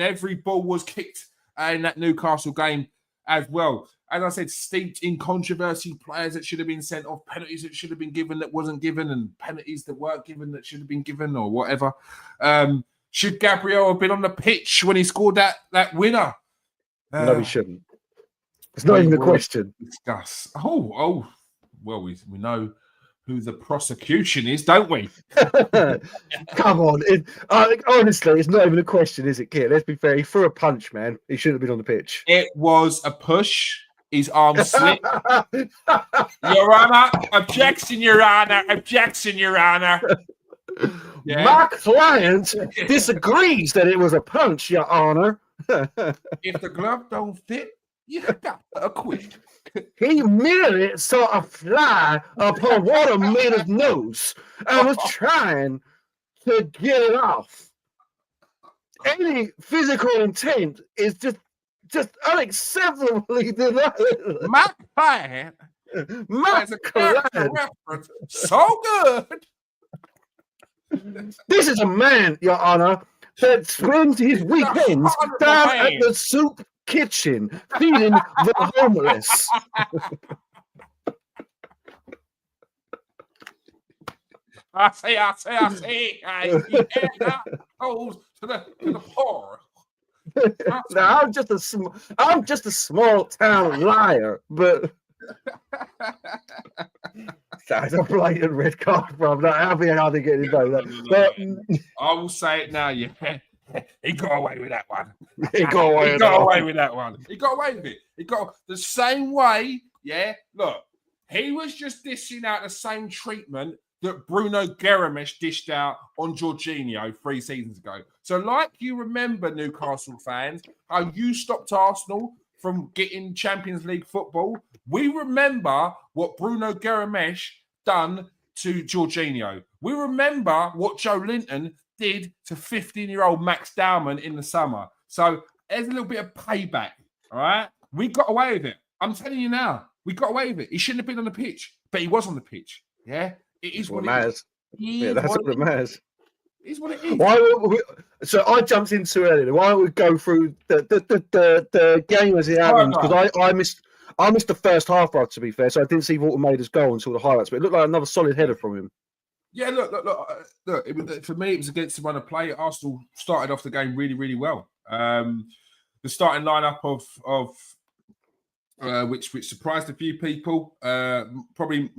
every ball was kicked in that Newcastle game as well. As I said, steeped in controversy, players that should have been sent off, penalties that should have been given that wasn't given, and penalties that weren't given that should have been given, or whatever. Should Gabriel have been on the pitch when he scored that winner? No, he shouldn't. It's not even a question. Discuss. Oh, well, we know who the prosecution is, don't we? Come on. Honestly, it's not even a question, is it, Kit? Let's be fair. He threw a punch, man. He shouldn't have been on the pitch. It was a push. His arm slipped. Your Honour. Objection, Your Honour. Objection, Your Honour. Yeah. My client disagrees that it was a punch, Your Honour. If the glove don't fit, you got to quit. He merely saw a fly upon Watermeter's nose and was trying to get it off. Any physical intent is just unacceptably denied. My client has a character reference so good. This is a man, Your Honour, that spends his weekends down at the soup kitchen feeding the homeless. I see. That goes to the poor. Now, I'm just a small town liar, but that's a blatant red card from that. I'll be hard to get into that. But I will say it now, yeah. He got away with that one. He got away with that one. He got away with it. He got the same way. Yeah, look, he was just dishing out the same treatment that Bruno Guimaraes dished out on Jorginho 3 seasons ago. So, like you remember, Newcastle fans, how you stopped Arsenal from getting Champions League football, we remember what Bruno Guimaraes done to Jorginho. We remember what Joe Linton did to 15-year-old Max Dowman in the summer. So there's a little bit of payback, all right? We got away with it. I'm telling you now, we got away with it. He shouldn't have been on the pitch, but he was on the pitch. Yeah, it is what it matters. Yeah, that's what it matters. It is what it is. So I jumped in too early. Why don't we go through the game as it happened? Because I missed the first half, to be fair, so I didn't see Walter Mader's goal until the highlights. But it looked like another solid header from him. Yeah, look. For me, it was against the run of play. Arsenal started off the game really, really well. The starting lineup of which surprised a few people. Probably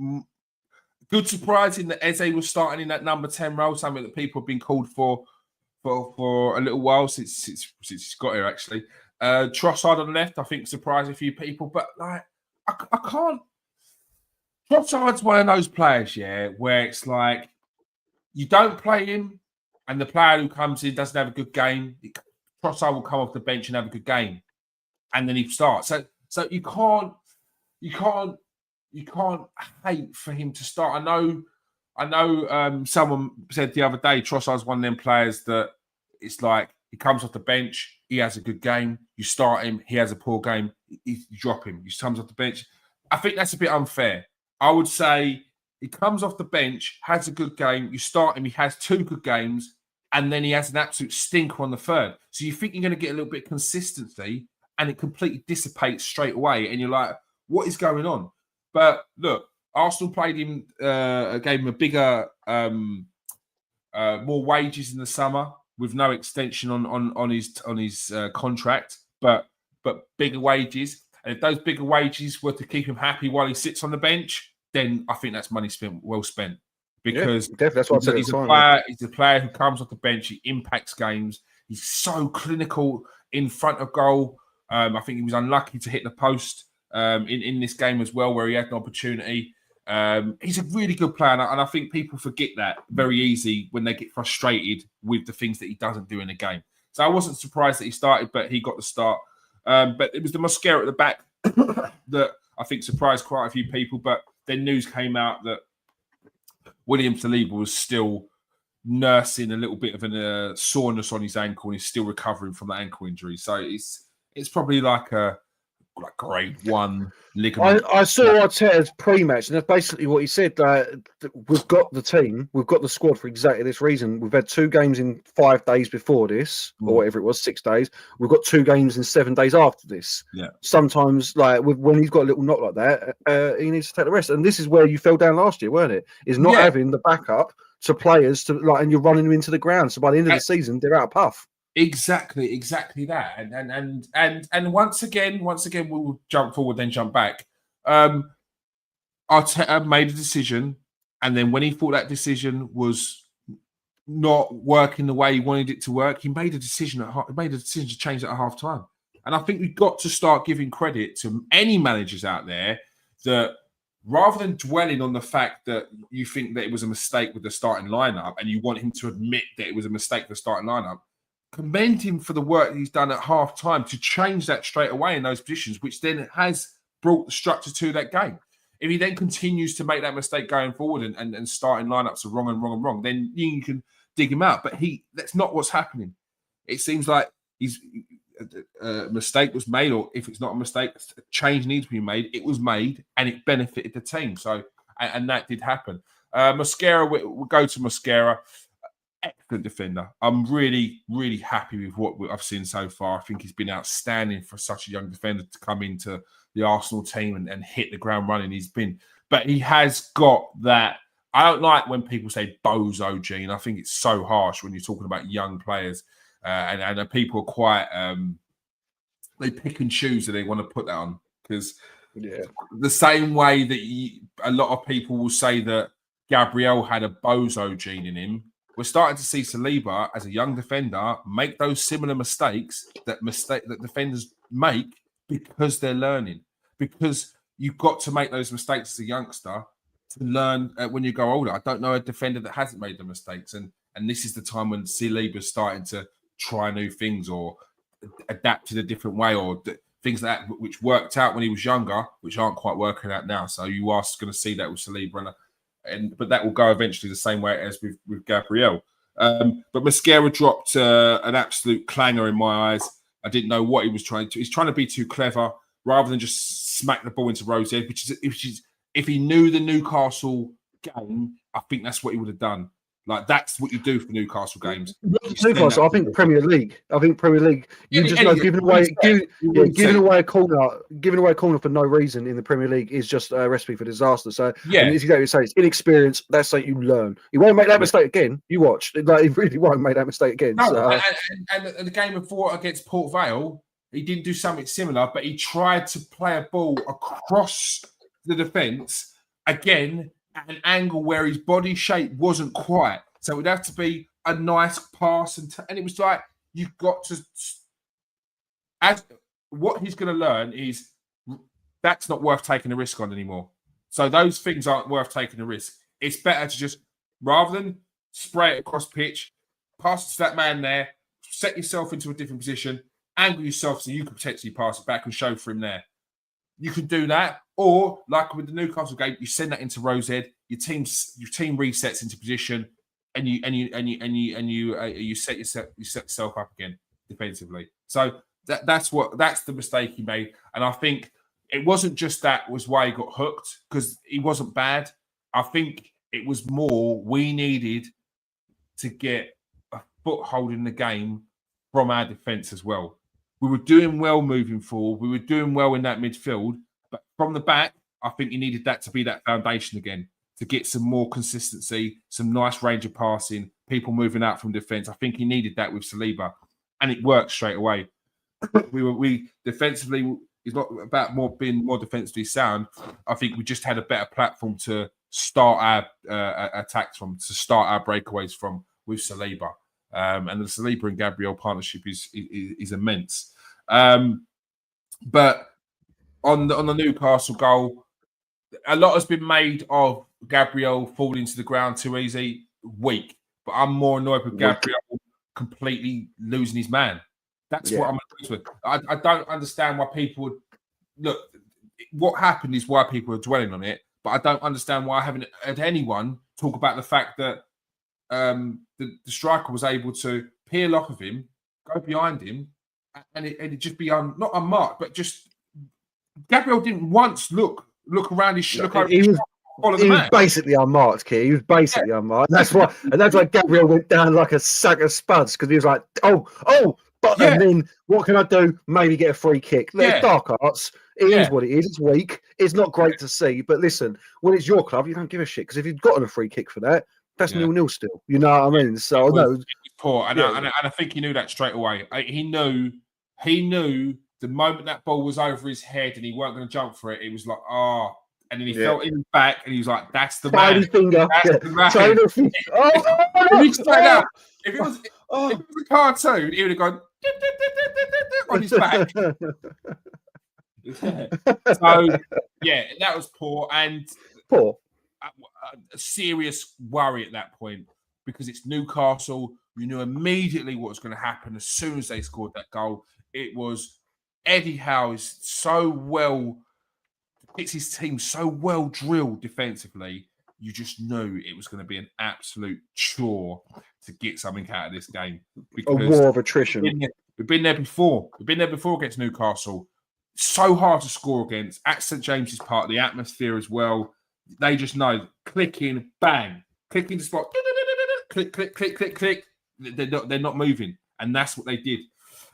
good surprise in that Eze was starting in that number 10 role, something that people have been called for a little while since he's got here, actually. Trossard on the left, I think, surprised a few people, but like I can't. Trossard's one of those players, yeah, where it's like you don't play him, and the player who comes in doesn't have a good game. Trossard will come off the bench and have a good game, and then he starts. So you can't hate for him to start. I know. Someone said the other day, Trossard's one of them players that it's like he comes off the bench, he has a good game. You start him, he has a poor game. You drop him. He comes off the bench. I think that's a bit unfair. I would say he comes off the bench, has a good game. You start him, he has 2 good games, and then he has an absolute stinker on the third. So you think you're going to get a little bit of consistency, and it completely dissipates straight away. And you're like, what is going on? But look, Arsenal played him, gave him a bigger, more wages in the summer with no extension on his contract, but bigger wages. And if those bigger wages were to keep him happy while he sits on the bench, then I think that's money well spent. Because that's what he's a player who comes off the bench, he impacts games. He's so clinical in front of goal. I think he was unlucky to hit the post in this game as well, where he had an opportunity. He's a really good player, and I think people forget that very easy when they get frustrated with the things that he doesn't do in a game. So I wasn't surprised that he started, but he got the start. But it was the Mosquera at the back that I think surprised quite a few people. But then news came out that William Saliba was still nursing a little bit of a soreness on his ankle, and he's still recovering from that ankle injury. So it's probably like a grade 1 ligament. I saw Arteta's pre-match, and that's basically what he said. We've got the team, we've got the squad for exactly this reason. We've had 2 games in 5 days before this, or whatever it was, 6 days. We've got 2 games in 7 days after this. Yeah. Sometimes, when he's got a little knock like that, he needs to take the rest. And this is where you fell down last year, weren't it? Is not having the backup to players and you're running them into the ground. So by the end of the season, they're out of puff. Exactly that, and once again, we'll jump forward, then jump back. Arteta made a decision, and then when he thought that decision was not working the way he wanted it to work, he made a decision to change it at half time. And I think we've got to start giving credit to any managers out there that, rather than dwelling on the fact that you think that it was a mistake with the starting lineup, and you want him to admit that it was a mistake with the starting lineup, commend him for the work he's done at half time to change that straight away in those positions, which then has brought the structure to that game. If he then continues to make that mistake going forward and starting lineups are wrong, then you can dig him out. But that's not what's happening. It seems like a mistake was made, or if it's not a mistake, a change needs to be made. It was made, and it benefited the team. So, and that did happen. Mosquera, we'll go to Mosquera. Excellent defender. I'm really, really happy with what I've seen so far. I think he's been outstanding for such a young defender to come into the Arsenal team and hit the ground running. But he has got that. I don't like when people say bozo gene. I think it's so harsh when you're talking about young players, and people are quite they pick and choose that they want to put that on, because the same way that a lot of people will say that Gabriel had a bozo gene in him, we're starting to see Saliba as a young defender make those similar mistakes that defenders make because they're learning. Because you've got to make those mistakes as a youngster to learn when you go older. I don't know a defender that hasn't made the mistakes, and this is the time when Saliba's starting to try new things or adapt in a different way, or things like that which worked out when he was younger, which aren't quite working out now. So you are going to see that with Saliba, but that will go eventually the same way as with Gabriel. But Mosquera dropped an absolute clanger in my eyes. I didn't know what he was trying to. He's trying to be too clever rather than just smack the ball into Rose's head, which is if he knew the Newcastle game, I think that's what he would have done. Like, that's what you do for Newcastle games. Newcastle, I think Premier League. You just know giving away a corner for no reason in the Premier League is just a recipe for disaster. So yeah, and as you say, it's inexperience. That's like you learn. He won't make that mistake again. You watch, like he really won't make that mistake again. No, so. and the game before against Port Vale, he didn't do something similar, but he tried to play a ball across the defence again at an angle where his body shape wasn't quite. So it would have to be a nice pass, and it was like, you've got to. As what he's going to learn is that's not worth taking a risk on anymore. So those things aren't worth taking a risk. It's better to just, rather than spray it across pitch, pass it to that man there, set yourself into a different position, angle yourself so you can potentially pass it back and show for him there. You can do that, or like with the Newcastle game, you send that into Rosehead. Your team resets into position, and you set yourself up again defensively. So that's the mistake he made, and I think it wasn't just that was why he got hooked, because he wasn't bad. I think it was more we needed to get a foothold in the game from our defence as well. We were doing well moving forward. We were doing well in that midfield. But from the back, I think you needed that to be that foundation again, to get some more consistency, some nice range of passing, people moving out from defence. I think he needed that with Saliba. And it worked straight away. We defensively, it's not about being more defensively sound. I think we just had a better platform to start our attacks from, to start our breakaways from with Saliba. And the Saliba and Gabriel partnership is immense. But on the Newcastle goal, a lot has been made of Gabriel falling to the ground too easy, weak. But I'm more annoyed with Gabriel completely losing his man. That's what I'm annoyed with. I don't understand why people would look. What happened is why people are dwelling on it, but I don't understand why I haven't had anyone talk about the fact that the striker was able to peel off of him, go behind him, and it just be not unmarked, but just Gabriel didn't once look around his shoulder. He was basically unmarked, Keir. He was basically unmarked. That's why Gabriel went down like a sack of spuds, because he was like, but and then what can I do? Maybe get a free kick. It's dark arts. It is what it is. It's weak. It's not great to see. But listen, when it's your club, you don't give a shit, because if you've gotten a free kick for that, that's 0-0 still. You know what I mean? So it was poor, and I think he knew that straight away. He knew the moment that ball was over his head and he weren't going to jump for it. It was like, and then he felt in his back, and he was like, "That's the man." Finger. That's the man. If it was a cartoon, he would have gone on his back. So that was poor, and a serious worry at that point, because it's Newcastle. You knew immediately what was going to happen as soon as they scored that goal. It was Eddie Howe is it's his team so well drilled defensively. You just knew it was going to be an absolute chore to get something out of this game. A war of attrition. We've been there before. We've been there before against Newcastle. So hard to score against. At St James's Park, the atmosphere as well. They just know. Clicking, bang. Clicking the spot. Click, click, click, click, click. They're not moving. And that's what they did.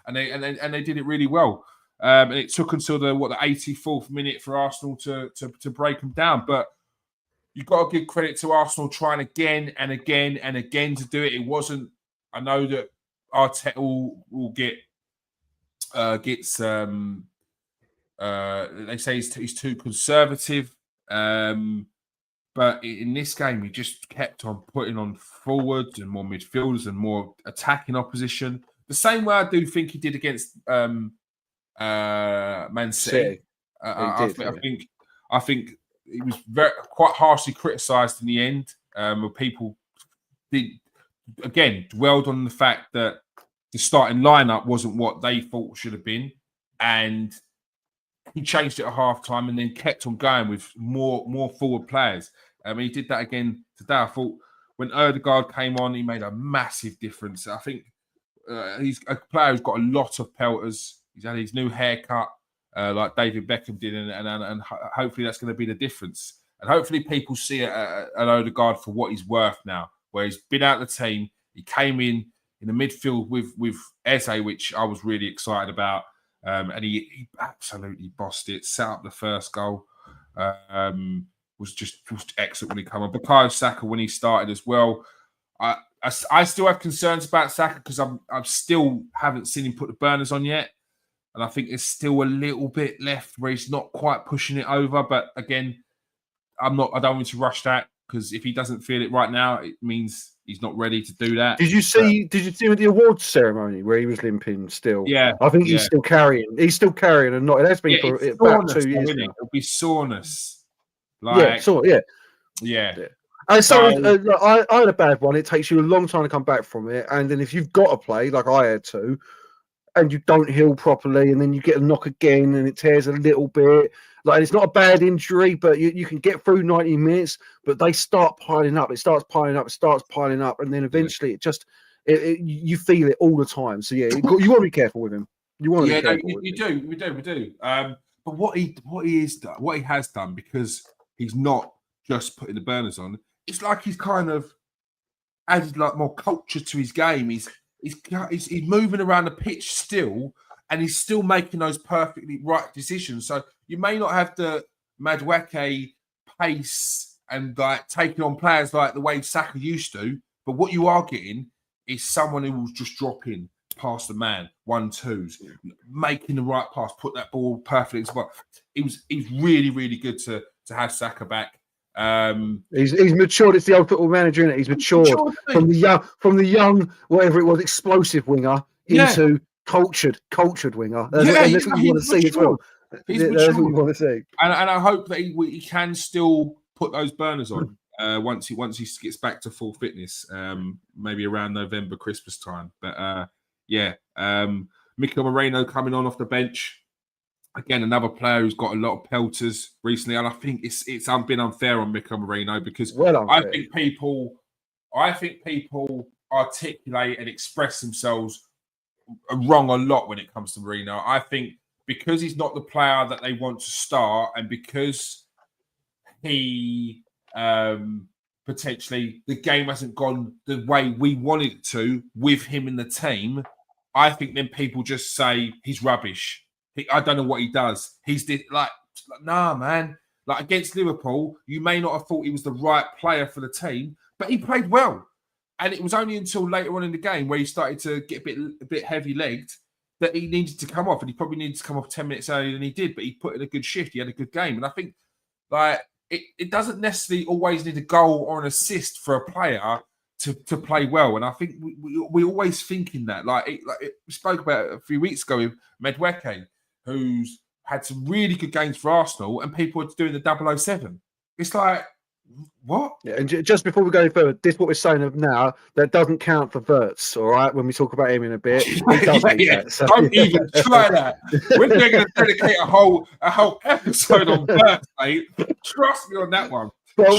And they did it really well. And it took until the 84th minute for Arsenal to break them down. But you've got to give credit to Arsenal trying again and again and again to do it. It wasn't. I know that Arteta will gets. They say he's too conservative. But But in this game, he just kept on putting on forwards and more midfielders and more attacking opposition. The same way I do think he did against Man City. I think he was quite harshly criticised in the end. Where people dwelled on the fact that the starting lineup wasn't what they thought should have been, and he changed it at half-time and then kept on going with more forward players. He did that again today. I thought when Odegaard came on, he made a massive difference. I think he's a player who's got a lot of pelters. He's had his new haircut, like David Beckham did, and hopefully that's going to be the difference. And hopefully people see an Odegaard for what he's worth now, where he's been out of the team. He came in the midfield with Eze, which I was really excited about. And he absolutely bossed it, set up the first goal. Was just excellent when he came on. Bukayo Saka, when he started as well. I still have concerns about Saka because I still haven't seen him put the burners on yet. And I think there's still a little bit left where he's not quite pushing it over. But again, I don't want to rush that, because if he doesn't feel it right now, it means he's not ready to do that. Did you see him at the awards ceremony where he was limping still? Yeah. I think he's still carrying. He's still carrying, and not. It has been for about 2 years now. It'll be soreness. Yeah. And so I had a bad one. It takes you a long time to come back from it, and then if you've got to play like I had to, and you don't heal properly, and then you get a knock again, and it tears a little bit. Like, it's not a bad injury, but you can get through 90 minutes. But they start piling up. It starts piling up, and then eventually you feel it all the time. So you want to be careful with him. You want to be careful. We do. But what he has done, because he's not just putting the burners on, it's like he's kind of added like more culture to his game. He's moving around the pitch still, and he's still making those perfectly right decisions. So you may not have the Madueke pace and like taking on players like the way Saka used to, but what you are getting is someone who will just drop in past the man, 1-2s, making the right pass, put that ball perfectly as well. He's really, really good to have Saka back. He's matured. It's the old Football Manager, isn't it? He's matured from the young, whatever it was, explosive winger into cultured winger. That's what you want to see as well. That's what you want to see. And I hope that he can still put those burners on once he gets back to full fitness, maybe around November, Christmas time. But Mikel Moreno coming on off the bench. Again, another player who's got a lot of pelters recently, and I think it's been unfair on Mikel Moreno, because I think people articulate and express themselves wrong a lot when it comes to Moreno. I think because he's not the player that they want to start, and because he potentially the game hasn't gone the way we wanted it to with him in the team, I think then people just say he's rubbish. I don't know what he does. Nah, man. Like against Liverpool, you may not have thought he was the right player for the team, but he played well. And it was only until later on in the game where he started to get a bit heavy-legged that he needed to come off. And he probably needed to come off 10 minutes earlier than he did, but he put in a good shift. He had a good game. And I think it doesn't necessarily always need a goal or an assist for a player to play well. And I think we always thinking that. We spoke about it a few weeks ago with Madueke, who's had some really good games for Arsenal, and people are doing the 007. It's like, what? Yeah, and just before we go any further, this is what we're saying of now, that doesn't count for Wirtz, all right? When we talk about him in a bit. Don't even try that. We're going to dedicate a whole episode on Wirtz, mate. Trust me on that one. Well,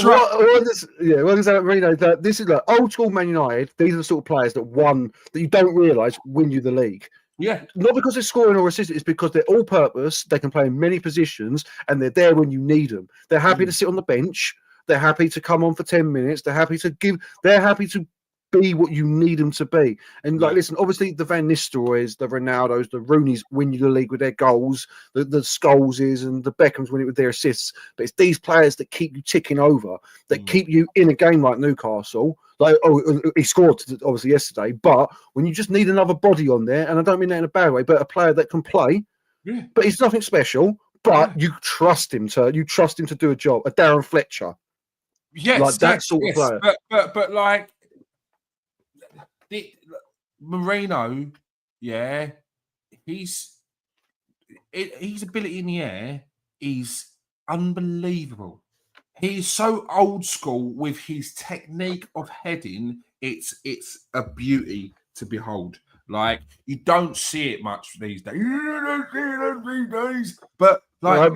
this is like old school Man United. These are the sort of players that you don't realise win you the league. Yeah. Not because they're scoring or assisting, it's because they're all purpose. They can play in many positions, and they're there when you need them. They're happy to sit on the bench. They're happy to come on for 10 minutes. They're happy to be what you need them to be. And listen, obviously the Van Nistelrooys, the Ronaldos, the Rooneys win you the league with their goals, the Scholeses and the Beckhams win it with their assists. But it's these players that keep you ticking over, that keep you in a game like Newcastle. He scored obviously yesterday, but when you just need another body on there, and I don't mean that in a bad way, but a player that can play, but he's nothing special, but you trust him to do a job. A Darren Fletcher. Yes, like that sort of player. But like Marino, yeah, his ability in the air is unbelievable. He's so old school with his technique of heading. It's a beauty to behold. Like you don't see it much these days. You don't see it these days. But like, I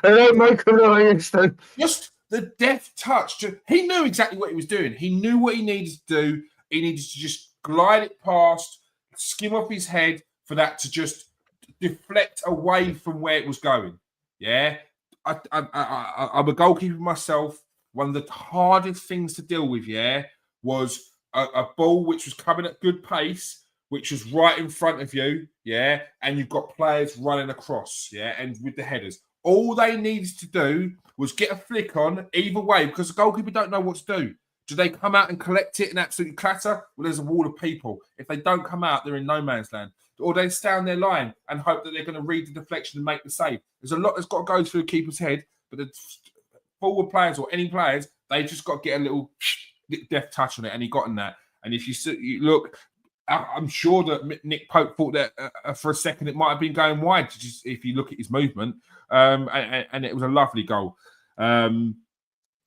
don't make a instant. just the deft touch. He knew exactly what he was doing. He knew what he needed to do. He needed to just glide it past, skim off his head for that to just deflect away from where it was going. Yeah, I'm a goalkeeper myself. One of the hardest things to deal with, yeah, was a ball which was coming at good pace, which was right in front of you, yeah, and you've got players running across, yeah, and with the headers. All they needed to do was get a flick on either way because the goalkeeper don't know what to do. Do they come out and collect it and absolutely clatter? Well, there's a wall of people. If they don't come out, they're in no man's land. Or they stay on their line and hope that they're going to read the deflection and make the save. There's a lot that's got to go through the keeper's head, but the forward players or any players, they just got to get a little deft touch on it, and he got in that. And if you look, I'm sure that Nick Pope thought that for a second it might have been going wide. Just if you look at his movement, and it was a lovely goal.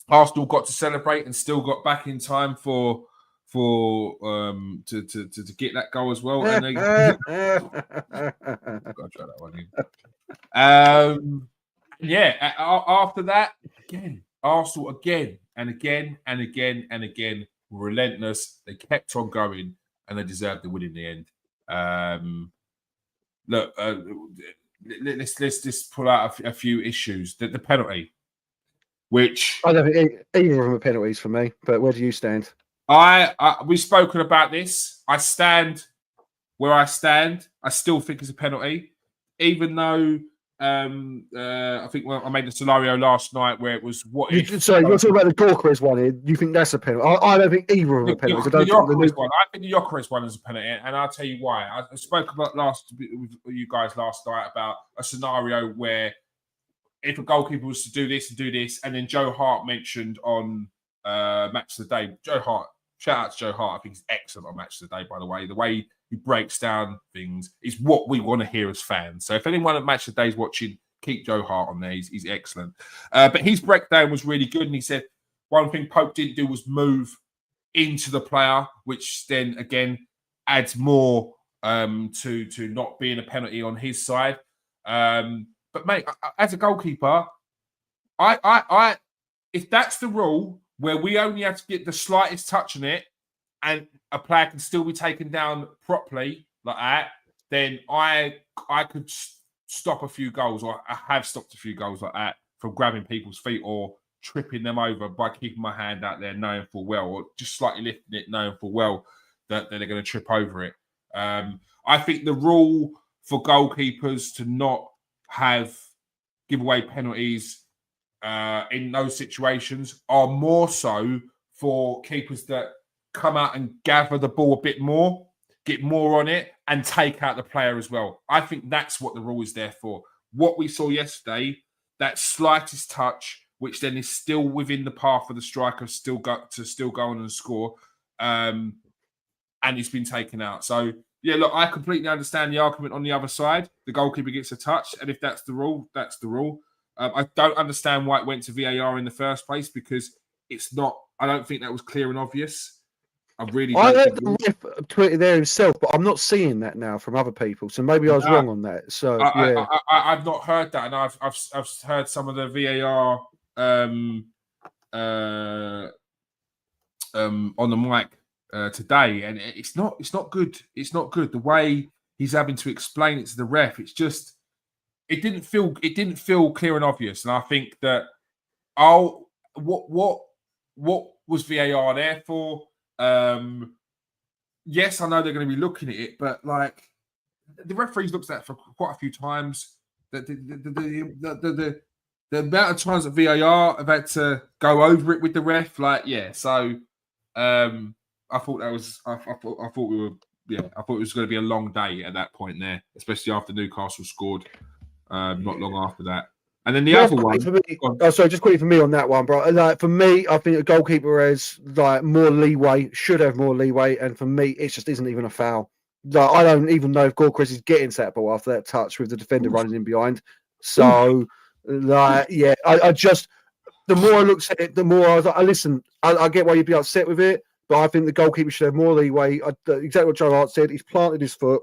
Arsenal got to celebrate and still got back in time to get that goal as well. And they got to try that one in. After that, again, Arsenal again and again and again and again were relentless. They kept on going and they deserved the win in the end. Let's just pull out a few issues. The penalty, which I don't think either of them are penalties for me. But where do you stand? We've spoken about this. I stand where I stand. I still think it's a penalty, even though I think I made a scenario last night where it was Sorry, you're talking about the Gorkres one here. You think that's a penalty? I don't think either of them are penalties. I think the Gyökeres one is a penalty, and I'll tell you why. I spoke about with you guys last night about a scenario where if a goalkeeper was to do this, and then Joe Hart mentioned on Match of the Day. Joe Hart, shout out to Joe Hart. I think he's excellent on Match of the Day, by the way. The way he breaks down things is what we want to hear as fans. So if anyone at Match of the Day is watching, keep Joe Hart on there. He's excellent. But his breakdown was really good. And he said one thing Pope didn't do was move into the player, which then, again, adds more to not being a penalty on his side. But, mate, as a goalkeeper, I if that's the rule where we only have to get the slightest touch on it and a player can still be taken down properly like that, then I could stop a few goals, or I have stopped a few goals like that from grabbing people's feet or tripping them over by keeping my hand out there knowing full well, or just slightly lifting it knowing full well that they're going to trip over it. I think the rule for goalkeepers to not give away penalties in those situations are more so for keepers that come out and gather the ball a bit more, get more on it, and take out the player as well. I think that's what the rule is there for. What we saw yesterday, that slightest touch, which then is still within the path of the striker, still go on and score, and it's been taken out. So, yeah, look, I completely understand the argument on the other side. The goalkeeper gets a touch, and if that's the rule, that's the rule. I don't understand why it went to VAR in the first place, because it's not. I don't think that was clear and obvious. I heard the ref tweeted there himself, but I'm not seeing that now from other people. So maybe I was wrong on that. So I've not heard that, and I've heard some of the VAR on the mic today, and it's not good. It's not good the way he's having to explain it to the ref. It's just it didn't feel clear and obvious, and I think that what was VAR there for? Yes, I know they're going to be looking at it, but like the referees looked at it for quite a few times. The amount of times that VAR have had to go over it with the ref, so I thought that was I thought it was going to be a long day at that point there, especially after Newcastle scored not long after that. And then the other one. For me, sorry, just quickly for me on that one, bro. Like for me, I think a goalkeeper has like more leeway, should have more leeway, and for me, it just isn't even a foul. Like I don't even know if Gorkris is getting to that ball after that touch with the defender running in behind. So, like, yeah, I just the more I looked at it, the more I was like, listen, I get why you'd be upset with it, but I think the goalkeeper should have more leeway. Exactly what Joe Hart said. He's planted his foot.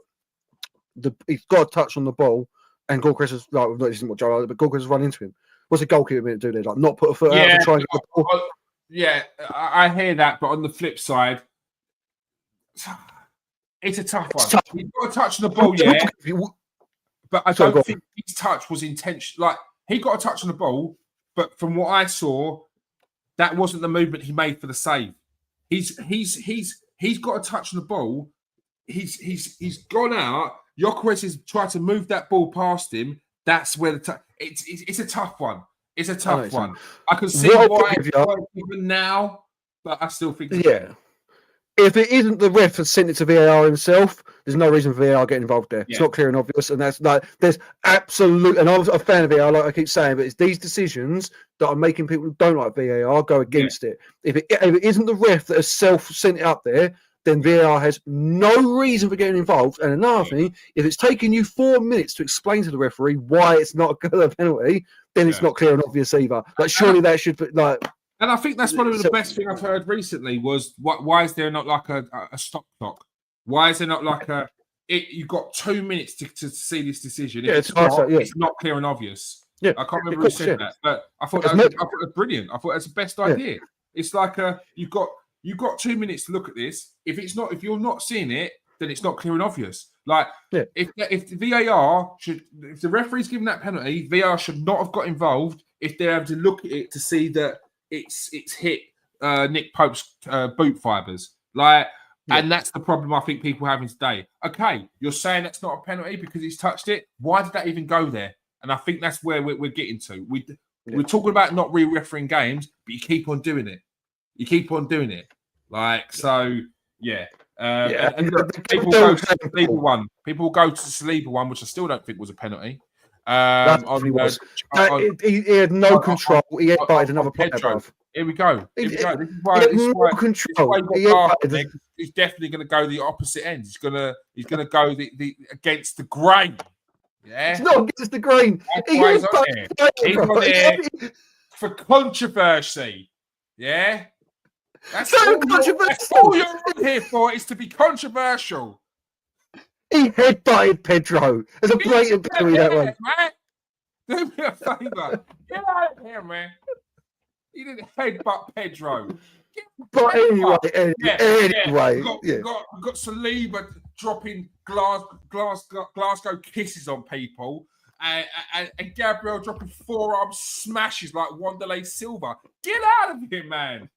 He's got a touch on the ball. And Gorkris is like, this isn't what Joe Hart, but Gorkris has run into him. What's a goalkeeper meant to do there? Like, not put a foot out and try and get the ball? Yeah, I hear that, but on the flip side, it's a tough one. He's got a touch on the ball, yeah. But I don't think his touch was intentional. Like, he got a touch on the ball, but from what I saw, that wasn't the movement he made for the save. He's got a touch on the ball. He's gone out. Gyökeres has tried to move that ball past him. That's where it's a tough one. It's a tough one. I can see why even now, but I still think if it isn't the ref that sent it to VAR himself, there's no reason for VAR getting involved there. It's not clear and obvious, and that's like there's absolute. And I'm a fan of VAR, like I keep saying, but it's these decisions that are making people who don't like VAR go against it. If it isn't the ref that has self sent it up there, then VAR has no reason for getting involved. And another thing, if it's taken you 4 minutes to explain to the referee why it's not a penalty, then it's not clear and obvious either. Like surely that should be like. And I think that's one of the best things I've heard recently was why is there not like a stop clock? Why is there not like you've got 2 minutes to see this decision? If it's not clear and obvious. Yeah, I can't remember who said that, but I thought that was brilliant. I thought that's the best idea. It's like you've got 2 minutes to look at this. If you're not seeing it, then it's not clear and obvious. Like if the referee's given that penalty, VAR should not have got involved if they're able to look at it to see that it's hit Nick Pope's boot fibers. And that's the problem I think people are having today. Okay, you're saying that's not a penalty because he's touched it. Why did that even go there? And I think that's where we're getting to. We're talking about not re-refereeing games, but you keep on doing it. People will go to the Saliba one. People will go to the Saliba one, which I still don't think was a penalty. He had no control. He headbutted another player. Here we go. This is why he's definitely going to go the opposite end. He's going to go the against the grain. Yeah, it's not against the grain. He's on there for controversy. Yeah, that's all you're on here for is to be controversial. He headbutted Pedro. There's a blatant penalty that one. Man. Do me a favour. Get out of here, man. He didn't headbutt Pedro. But anyway, we've got Saliba dropping Glasgow kisses on people, and Gabriel dropping forearm smashes like Wanderlei Silva. Get out of here, man.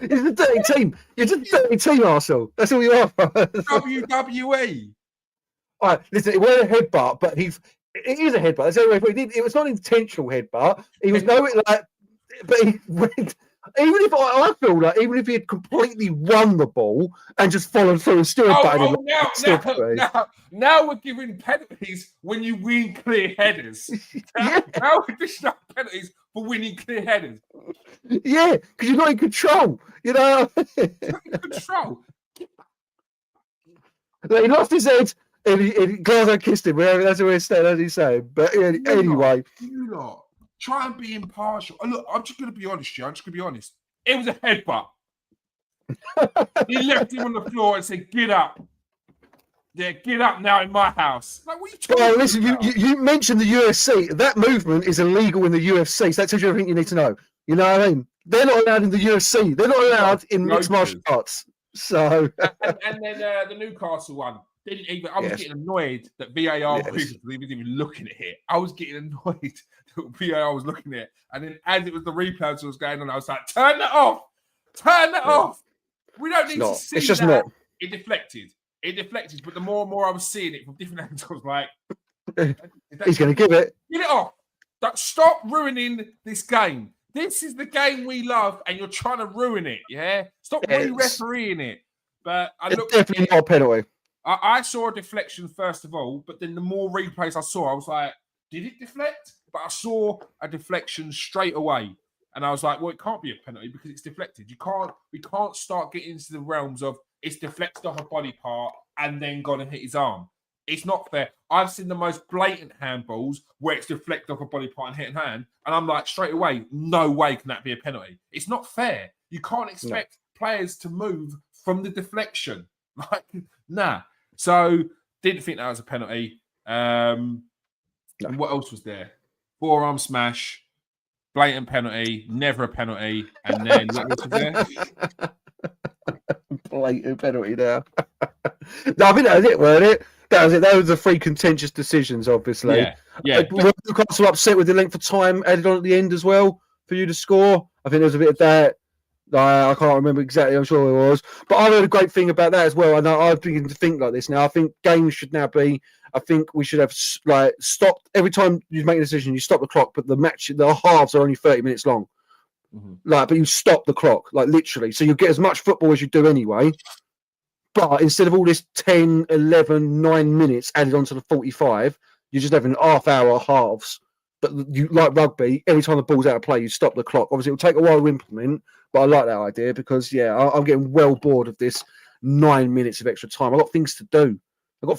It's a dirty team. You're just a dirty team, Arsenal. That's all you are. WWE. All right, listen, it was a headbutt, but it is a headbutt. That's anyway, it was not an intentional headbutt. He was nowhere like, but he went. Even if I feel like, even if he had completely won the ball and just followed through and still now we're giving penalties when you win clear headers. Now we're just not penalties for winning clear headers. Yeah, because you're not in control. You know, in control. Like, he lost his head. And Glasgow kissed him. That's what he's saying. But anyway, you lot try and be impartial. Look, I'm just going to be honest. I'm just going to be honest. It was a headbutt. He left him on the floor and said, "Get up." Yeah, get up now in my house. Like, what are you talking about? Listen, you mentioned the UFC. That movement is illegal in the UFC. So that tells you everything you need to know. You know what I mean? They're not allowed in the UFC. They're not allowed in mixed martial arts. So and then the Newcastle one. I was getting annoyed that VAR previously wasn't even looking at it. I was getting annoyed that VAR was looking at it. And then as it was the replay that was going on, I was like, turn that off. Turn that off. We don't need to see it's just that. Not. It deflected. But the more and more I was seeing it from different angles, I was like, he's going to give it. Get it off. Stop ruining this game. This is the game we love, and you're trying to ruin it, yeah? Stop re-refereeing it. But it's definitely not a penalty. I saw a deflection first of all, but then the more replays I saw, I was like, did it deflect? But I saw a deflection straight away. And I was like, well, it can't be a penalty because it's deflected. We can't start getting into the realms of it's deflected off a body part and then gone and hit his arm. It's not fair. I've seen the most blatant handballs where it's deflected off a body part and hit a hand. And I'm like, straight away, no way can that be a penalty. It's not fair. You can't expect players to move from the deflection. Like, nah. So, didn't think that was a penalty. And what else was there? Forearm smash, blatant penalty, never a penalty. And then what else was there? Blatant penalty now. No, I think that was it, weren't it? That was it. Those are 3 contentious decisions, obviously. Yeah. Were Newcastle upset with the length of time added on at the end as well for you to score? I think there was a bit of that. I can't remember exactly. I'm sure it was. But I heard a great thing about that as well. And I'm beginning to think like this now. I think games should now be. I think we should have stopped every time you make a decision. You stop the clock, but the halves are only 30 minutes long. Mm-hmm. But you stop the clock, literally. So you get as much football as you do anyway. But instead of all this 10, 11, 9 minutes added onto the 45, you're just having half-hour halves. But you like rugby, every time the ball's out of play, you stop the clock. Obviously, it'll take a while to implement, but I like that idea because, I'm getting well bored of this 9 minutes of extra time. I've got things to do. I've got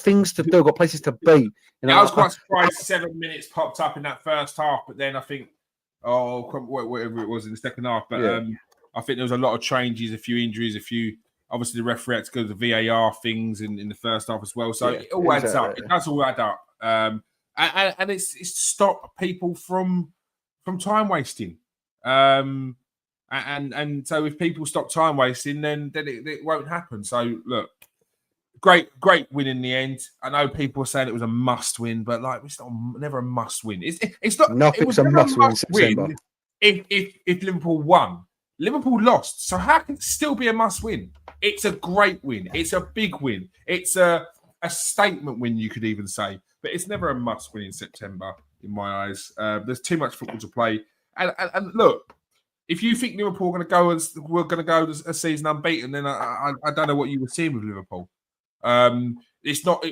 places to be. I was quite surprised 7 minutes popped up in that first half, but then I think, whatever it was in the second half. But I think there was a lot of changes, a few injuries, obviously the referee had to go to the VAR things in the first half as well. So it all adds up. It does all add up. And it's to stop people from time wasting. And so if people stop time wasting, then it won't happen. So look, great win in the end. I know people are saying it was a must win, but it's never a must win. It's not. Nothing's a must win in September. If Liverpool won, Liverpool lost. So how can it still be a must win? It's a great win. It's a big win. It's a statement win, you could even say. But it's never a must win in September, in my eyes. There's too much football to play. And look, if you think Liverpool are going to go a season unbeaten, then I don't know what you were seeing with Liverpool. It's not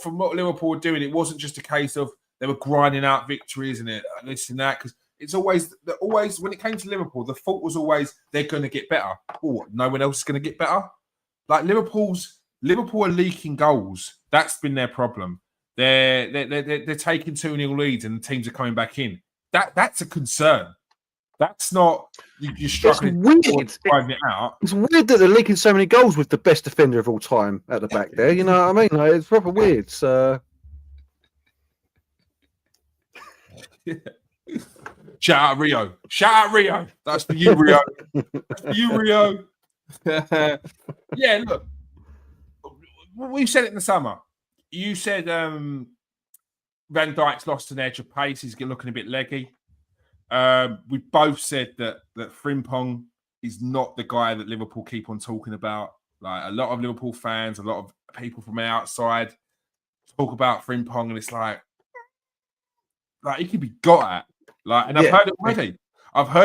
from what Liverpool were doing. It wasn't just a case of they were grinding out victories and this and that, because it's always when it came to Liverpool, the thought was always they're going to get better. Oh, no one else is going to get better. Like Liverpool are leaking goals. That's been their problem. They're taking 2-0 leads and the teams are coming back in. That's a concern. That's not you're struggling. It's weird. It out. It's weird that they're leaking so many goals with the best defender of all time at the back there. You know what I mean? It's proper weird. So. Shout out Rio. That's for you, Rio. That's for you, Rio. Look, we said it in the summer. You said Van Dijk's lost an edge of pace. He's looking a bit leggy. We both said that Frimpong is not the guy that Liverpool keep on talking about. Like a lot of Liverpool fans, a lot of people from outside talk about Frimpong, and it's like he can be got at. And I've heard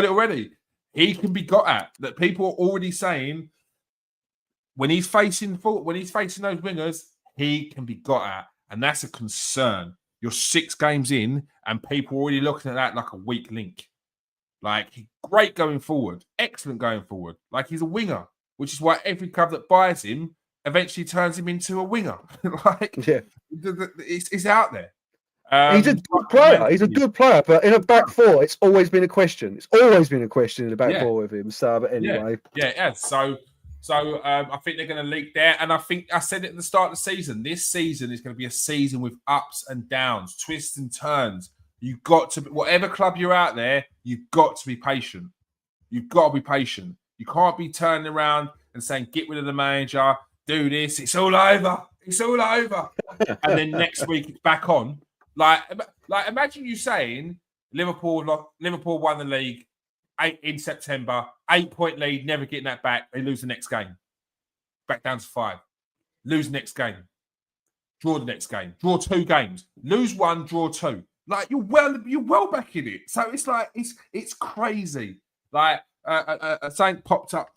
it already. He can be got at. That people are already saying when he's facing those wingers, he can be got at, and that's a concern. You're 6 games in, and people are already looking at that like a weak link. He's great going forward, excellent going forward. He's a winger, which is why every club that buys him eventually turns him into a winger. It's out there. He's a good player. He's a good player, but in a back four, it's always been a question. It's always been a question in the back four with him. So, but anyway, So I think they're going to leak there, and I think I said it at the start of the season. This season is going to be a season with ups and downs, twists and turns. You've got to, whatever club you're out there, you've got to be patient. You've got to be patient. You can't be turning around and saying, "Get rid of the manager, do this. It's all over. It's all over," and then next week it's back on. Imagine you saying Liverpool won the league in September, 8-point lead, never getting that back. They lose the next game, back down to 5. Lose the next game, draw the next game, draw 2 games, lose 1, draw 2. You're well back in it. So it's crazy. Something popped up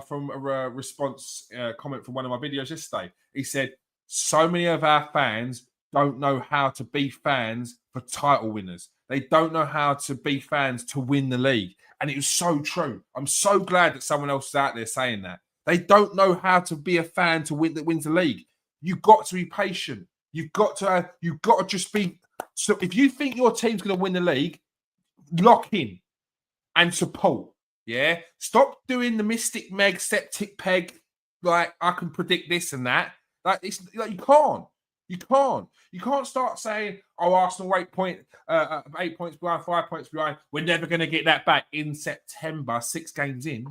from a response comment from one of my videos yesterday. He said, so many of our fans don't know how to be fans for title winners. They don't know how to be fans to win the league. And it was so true. I'm so glad that someone else is out there saying that. They don't know how to be a fan to win that wins the league. You've got to be patient. You've got to just be. So if you think your team's going to win the league, lock in and support. Yeah. Stop doing the Mystic Meg, Septic Peg. Like, I can predict this and that. Like, it's like you can't start saying, "Oh, Arsenal 8 points behind, 5 points behind. We're never going to get that back in September. 6 games in,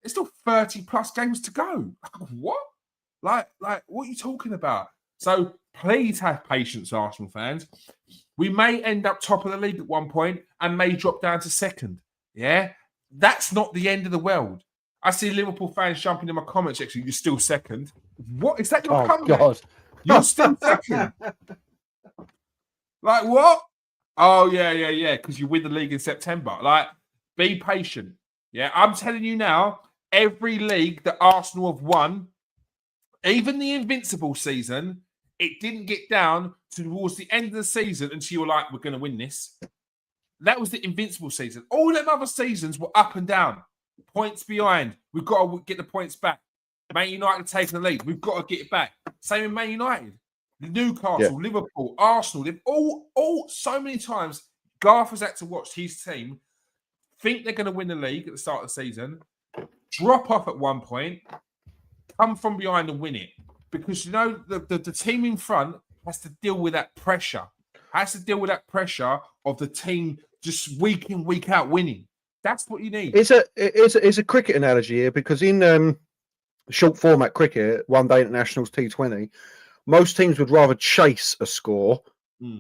there's still 30 plus games to go. What? Like, what are you talking about? So please have patience, Arsenal fans. We may end up top of the league at one point and may drop down to second. Yeah, that's not the end of the world. I see Liverpool fans jumping in my comment section. You're still second. What is that? Your comeback? God. You're still second. Like what? Oh yeah. Because you win the league in September. Like, be patient. Yeah, I'm telling you now. Every league that Arsenal have won, even the Invincible season, it didn't get down towards the end of the season until you were like, "We're going to win this." That was the Invincible season. All them other seasons were up and down. Points behind. We've got to get the points back. Man United taking the lead. We've got to get it back. Same with Man United. Newcastle, Liverpool, Arsenal. They've all so many times, Garth has had to watch his team think they're going to win the league at the start of the season, drop off at one point, come from behind and win it. Because, the team in front has to deal with that pressure. Has to deal with that pressure of the team just week in, week out winning. That's what you need. It's a cricket analogy here, because in short format cricket, one day internationals, T20, most teams would rather chase a score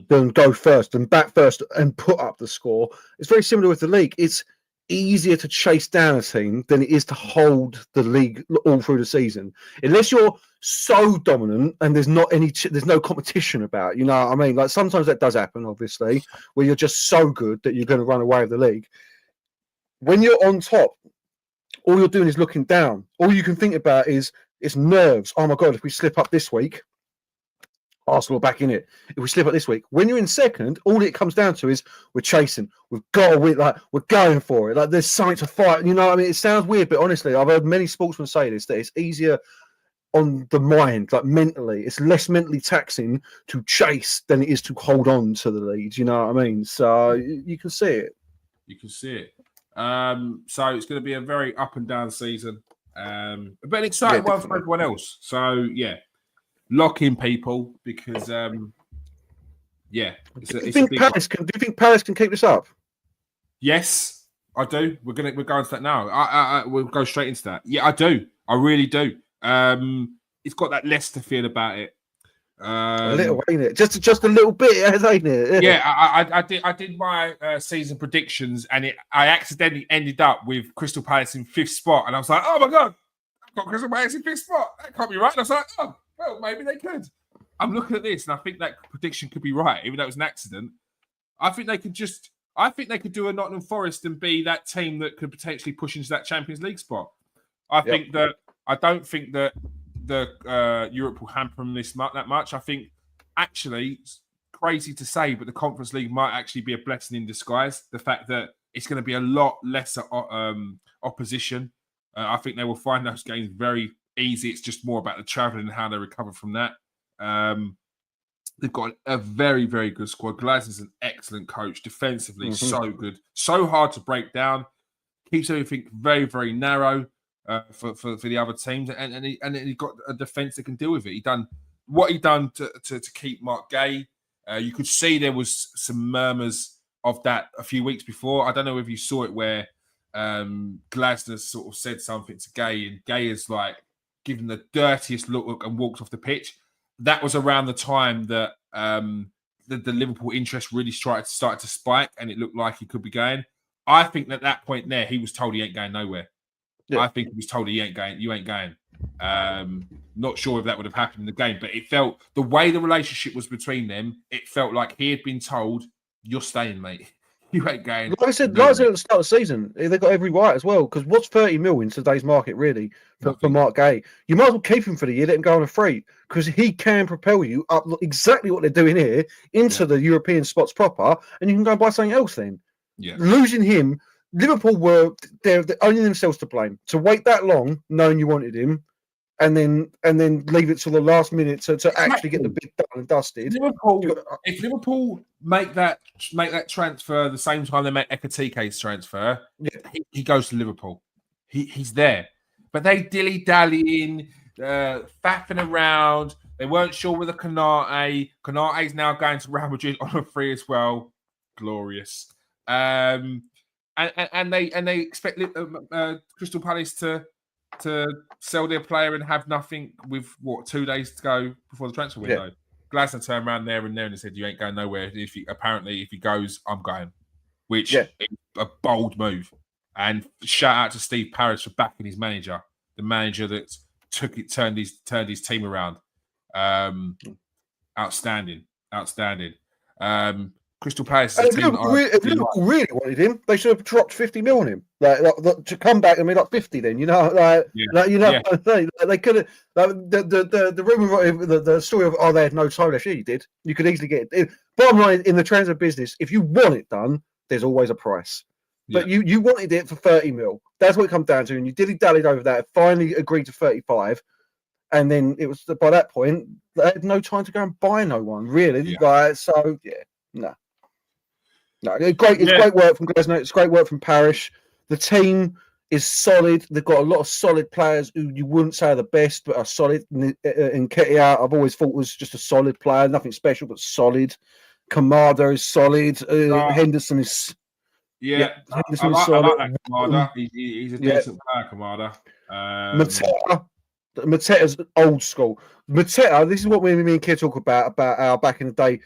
than go first and bat first and put up the score. It's very similar with the league. It's easier to chase down a team than it is to hold the league all through the season, unless you're so dominant and there's no competition about. You know what I mean? Like, sometimes that does happen, obviously, where you're just so good that you're going to run away with the league. When you're on top, all you're doing is looking down. All you can think about is it's nerves. Oh my God, if we slip up this week, Arsenal are back in it. If we slip up this week, when you're in second, all it comes down to is we're chasing. We've got to win. Like, we're going for it. Like, there's something to fight. You know what I mean? It sounds weird, but honestly, I've heard many sportsmen say this, that it's easier on the mind, like mentally. It's less mentally taxing to chase than it is to hold on to the lead. You know what I mean? So you can see it. You can see it. So it's going to be a very up and down season, but an exciting one for everyone else. So yeah, lock in, people, because do you think Palace can keep this up? Yes, I do. We're going to that now. We'll go straight into that. Yeah, I do. I really do. It's got that Leicester feel about it. A little, ain't it? Just a little bit, ain't it? Yeah, I did my season predictions, and I accidentally ended up with Crystal Palace in 5th spot, and I was like, "Oh my God, I've got Crystal Palace in 5th spot. That can't be right." And I was like, "Oh, well, maybe they could." I'm looking at this, and I think that prediction could be right, even though it was an accident. I think they could do a Nottingham Forest and be that team that could potentially push into that Champions League spot. I don't think that the Europe will hamper them that much. I think, actually, it's crazy to say, but the Conference League might actually be a blessing in disguise. The fact that it's going to be a lot lesser opposition. I think they will find those games very easy. It's just more about the travelling and how they recover from that. They've got a very, very good squad. Glasner's an excellent coach. Defensively, so good. So hard to break down. Keeps everything very, very narrow. For the other teams, and he got a defence that can deal with it. He done to keep Mark Gay. You could see there was some murmurs of that a few weeks before. I don't know if you saw it, where Glasner sort of said something to Gay, and Gay is like given the dirtiest look and walked off the pitch. That was around the time that the Liverpool interest really started to spike, and it looked like he could be going. I think at that point there, he was told he ain't going nowhere. Yeah. I think he was told he ain't going. You ain't going. Not sure if that would have happened in the game, but it felt, the way the relationship was between them, it felt like he had been told, "You're staying, mate. You ain't going. Like I said at the start of the season, they got every right as well. Because what's 30 mil in today's market really for Mark Gay? You might as well keep him for the year, let him go on a free, because he can propel you up exactly what they're doing here into the European spots proper, and you can go and buy something else then. Yeah. Losing him, Liverpool they're only themselves to blame. To wait that long, knowing you wanted him, and then leave it till the last minute to actually get the bit done and dusted. If Liverpool make that transfer the same time they make Ekatike's transfer, he goes to Liverpool. He's there. But they dilly-dallying, faffing around. They weren't sure with the Konate. Konate's now going to Real Madrid on a free as well. Glorious. And they expect Crystal Palace to sell their player and have nothing with 2 days to go before the transfer window. Glasner turned around there and said, "You ain't going nowhere. If he goes, I'm going," which is a bold move. And shout out to Steve Parish for backing his manager, the manager that turned his team around. Outstanding. Crystal Palace. If Liverpool really wanted him, they should have dropped 50 mil on him. Like to come back and be like 50. Then they could have. The rumor, the story of they had no time left. You did. You could easily get it. Bottom line, in the transfer business, if you want it done, there's always a price. But you wanted it for 30 mil. That's what it comes down to. And you dilly-dallied over that. Finally agreed to 35. And then it was by that point they had no time to go and buy no one really. No, it's great work from Glasner. It's great work from Parish. The team is solid. They've got a lot of solid players who you wouldn't say are the best, but are solid. In Ketia, I've always thought was just a solid player, nothing special, but solid. Kamada is solid. Henderson is. Henderson is solid. I like that Kamada. He's a decent player, Kamada. Mateta's old school. Mateta, this is what me and Keir talk about how back in the day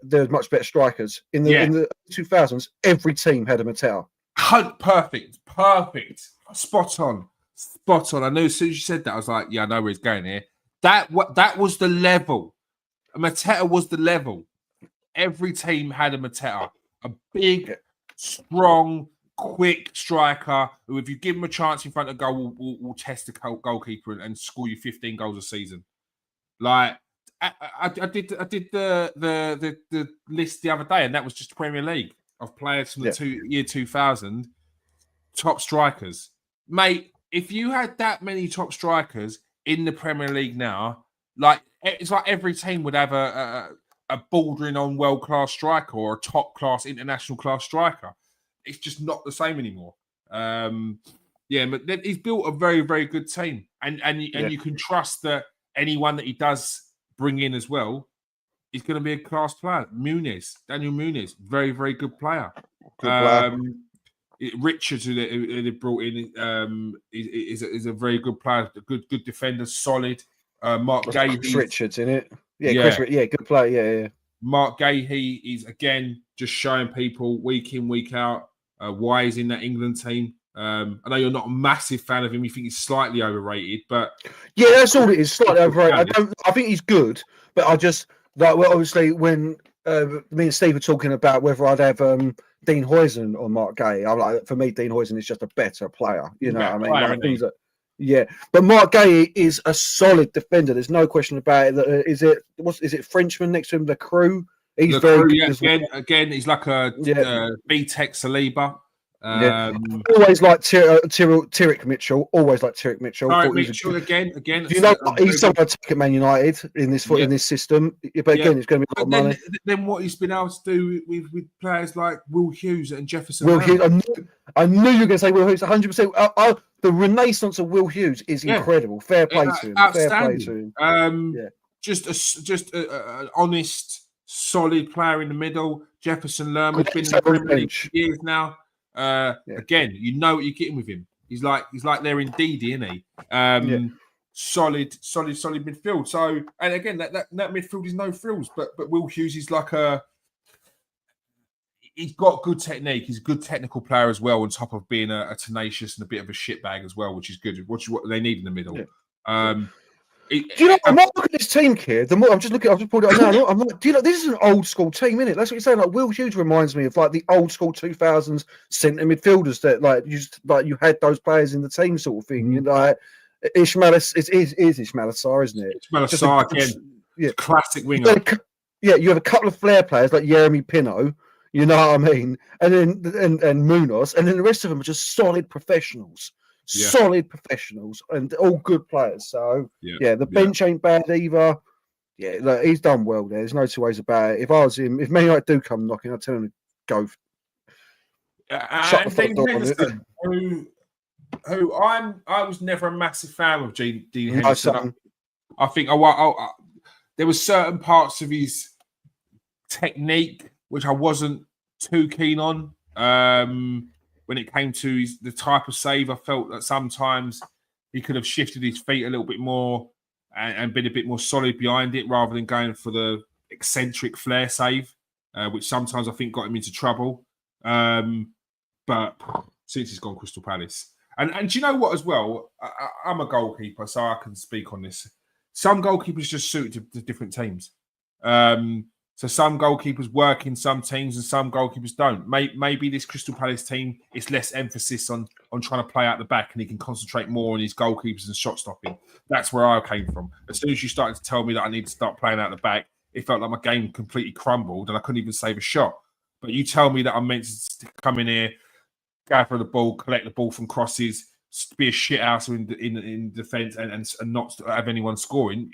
there was much better strikers. In the 2000s, every team had a Mateta. Perfect. Spot on. I knew as soon as you said that, I was like, I know where he's going here. That was the level. Mateta was the level. Every team had a Mateta. A big, strong, quick striker who, if you give him a chance in front of goal, will test the goalkeeper and score you 15 goals a season. Like, I did the list the other day, and that was just Premier League of players from the year 2000 top strikers. Mate, if you had that many top strikers in the Premier League now, like it's like every team would have a bordering on world-class striker or a top-class international class striker. It's just not the same anymore. But he's built a very, very good team, and you can trust that anyone that he does bring in as well is going to be a class player. Daniel Muniz, very, very good player. Richards, who they brought in, is a very good player, a good defender, solid. Mark Gahey, Chris Richards in it. Good player. Yeah. Mark Gahey is again just showing people week in, week out why he's in that England team. I know you're not a massive fan of him. You think he's slightly overrated, but that's all it is. Slightly overrated. I think he's good, but I just obviously when me and Steve were talking about whether I'd have Dean Huijsen or Mark Gahey, I'm like, for me, Dean Huijsen is just a better player. You know what I mean? But Mark Gahey is a solid defender. There's no question about it. Is it Frenchman next to him? The Crew. He's very good. Again, he's like a B-Tech Saliba. Always like Tyrek Mitchell. Tyrek Mitchell again. You know, he's someone I take at Man United in this system. But again, it's going to be a lot of money. Then what he's been able to do with players like Will Hughes and Jefferson. Will Hughes. I knew you were going to say Will Hughes. 100%. The renaissance of Will Hughes is incredible. Fair play to him. Outstanding. Just an honest, solid player in the middle. Jefferson Lerman's been in the Premier League for years now. Again, you know what you're getting with him. He's like they're indeed, isn't he? Solid midfield. So, and again, that midfield is no frills. But Will Hughes is like he's got good technique. He's a good technical player as well, on top of being a tenacious and a bit of a shitbag as well, which is good. Which is what they need in the middle. Do you know? I'm not looking at this team, kid. The more I'm just looking, I've just pulled it up now. I'm like, do you know? This is an old school team, isn't it? That's what you're saying. Like Will Hughes reminds me of like the old school 2000s centre midfielders that you had those players in the team, sort of thing. You know, like Ismail is Ismail Assar, isn't it? Ismail Assar again, classic winger. You have a couple of flair players like Jeremy Pino. You know what I mean? And then and Munoz, and then the rest of them are just solid professionals. Solid professionals and all good players. So the bench ain't bad either. Yeah, look, he's done well there. There's no two ways about it. If I was him, if Man United do come knocking, I'd tell him to go. Shut the front door on it. I was never a massive fan of Dean Henderson. I think there were certain parts of his technique which I wasn't too keen on. When it came to the type of save, I felt that sometimes he could have shifted his feet a little bit more and been a bit more solid behind it rather than going for the eccentric flair save, which sometimes I think got him into trouble. But since he's gone Crystal Palace. And do you know what as well? I'm a goalkeeper, so I can speak on this. Some goalkeepers just suit to different teams. So some goalkeepers work in some teams and some goalkeepers don't. Maybe this Crystal Palace team, it's less emphasis on trying to play out the back and he can concentrate more on his goalkeepers and shot stopping. That's where I came from. As soon as you started to tell me that I need to start playing out the back, it felt like my game completely crumbled and I couldn't even save a shot. But you tell me that I'm meant to come in here, gather the ball, collect the ball from crosses, be a shit house in defence and not have anyone scoring,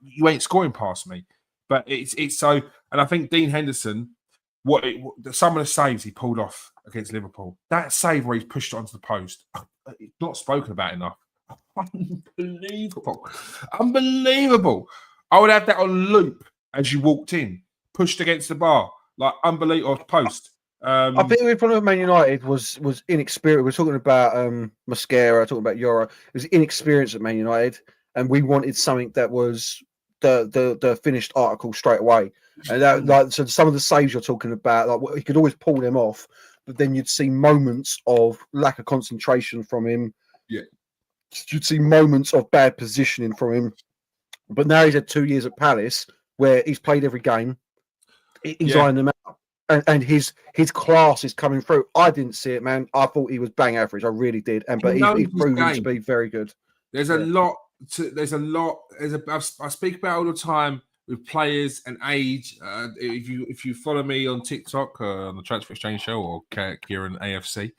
you ain't scoring past me. But it's so, and I think Dean Henderson, some of the saves he pulled off against Liverpool, that save where he's pushed it onto the post, it's not spoken about enough. Unbelievable. I would have that on loop as you walked in, pushed against the bar, like unbelievable post. I think the problem with Man United was inexperience. We're talking about Mosquera, talking about Yoro. It was inexperience at Man United, and we wanted something that was the finished article straight away. And that, so some of the saves you're talking about, like he could always pull them off, but then you'd see moments of lack of concentration from him. Yeah, you'd see moments of bad positioning from him. But now he's had 2 years at Palace where he's played every game. He's ironed them out. And his class is coming through. I didn't see it, man. I thought he was bang average. I really did. But he's proven to be very good. There's a lot. I speak about all the time with players and age. If you follow me on TikTok on the Transfer Exchange Show or Kieran AFC,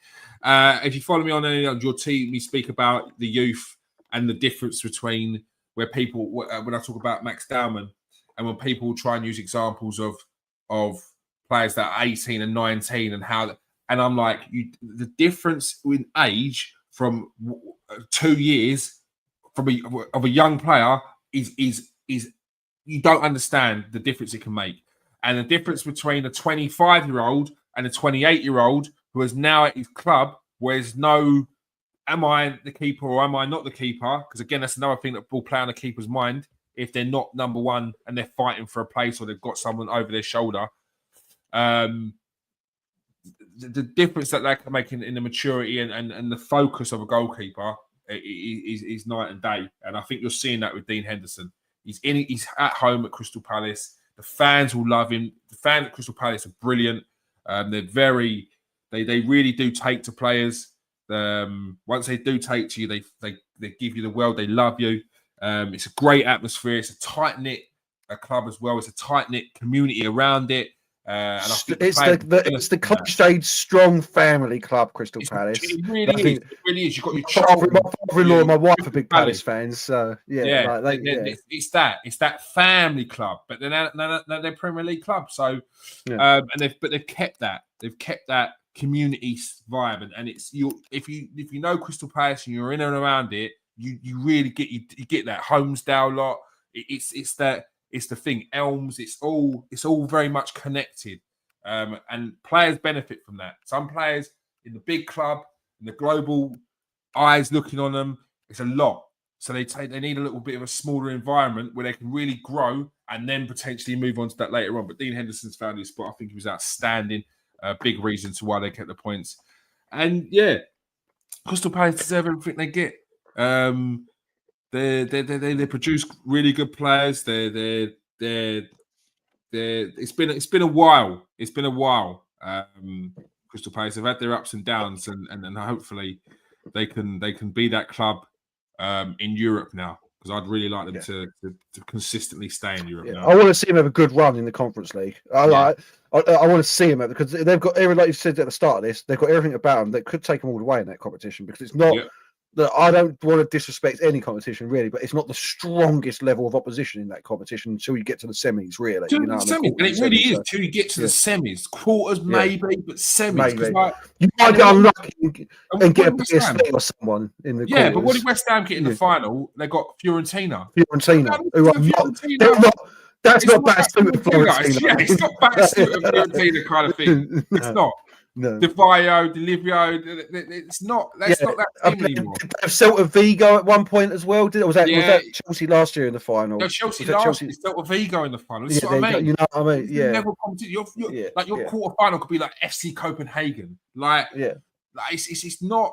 if you follow me on any of your team, we speak about the youth and the difference between where people when I talk about Max Dowman and when people try and use examples of players that are 18 and 19 and how, and I'm like, the difference in age from 2 years of a young player is you don't understand the difference it can make, and the difference between a 25-year-old and a 28-year-old who is now at his club, where there's no, am I the keeper or am I not the keeper? Because again, that's another thing that will play on the keeper's mind if they're not number one and they're fighting for a place or they've got someone over their shoulder. The difference that can make in the maturity and the focus of a goalkeeper is night and day, and I think you're seeing that with Dean Henderson. He's at home at Crystal Palace. The fans will love him. The fans at Crystal Palace are brilliant. They're they really do take to players. Once they do take to you, they give you the world. They love you. It's a great atmosphere. It's a tight knit club as well. It's a tight knit community around it. And I think it's the cliched strong family club, Crystal Palace. It really is. It really is. You've got your my father-in-law and my wife are big Palace fans, so it's that family club, but they're Premier League club. So, and they've kept that. They've kept that community vibe, and it's if you know Crystal Palace and you're in and around it, you really get that Holmesdale lot. It's the thing, Elms. It's all very much connected, and players benefit from that. Some players in the big club, in the global eyes looking on them, it's a lot. So they need a little bit of a smaller environment where they can really grow and then potentially move on to that later on. But Dean Henderson's found his spot. I think he was outstanding. Big reason to why they kept the points. And Crystal Palace deserve everything they get. They produce really good players. It's been a while. It's been a while. Crystal Palace have had their ups and downs, and hopefully they can be that club in Europe now. Because I'd really like them to consistently stay in Europe now. I want to see them have a good run in the Conference League. I want to see them because they've got like you said at the start of this, they've got everything about them that could take them all the way in that competition. Because it's not that I don't want to disrespect any competition really, but it's not the strongest level of opposition in that competition until you get to the semis. Really, and it really is until you get to the semis, quarters maybe, but semis. Maybe. You might get unlucky and get a PSV or someone in the quarters. But what did West Ham get in the final? They got Fiorentina. That's not bad suit of Fiorentina. Yeah, it's not bad suit of Fiorentina kind of thing. It's not. No. De Livio, it's not. That's not that team anymore. Did they have Celta Vigo at one point as well? Was that Chelsea last year in the final? No, Chelsea last year. Celta Vigo in the final. This is what I mean. You know what I mean? Yeah. Your quarter final could be like FC Copenhagen. It's not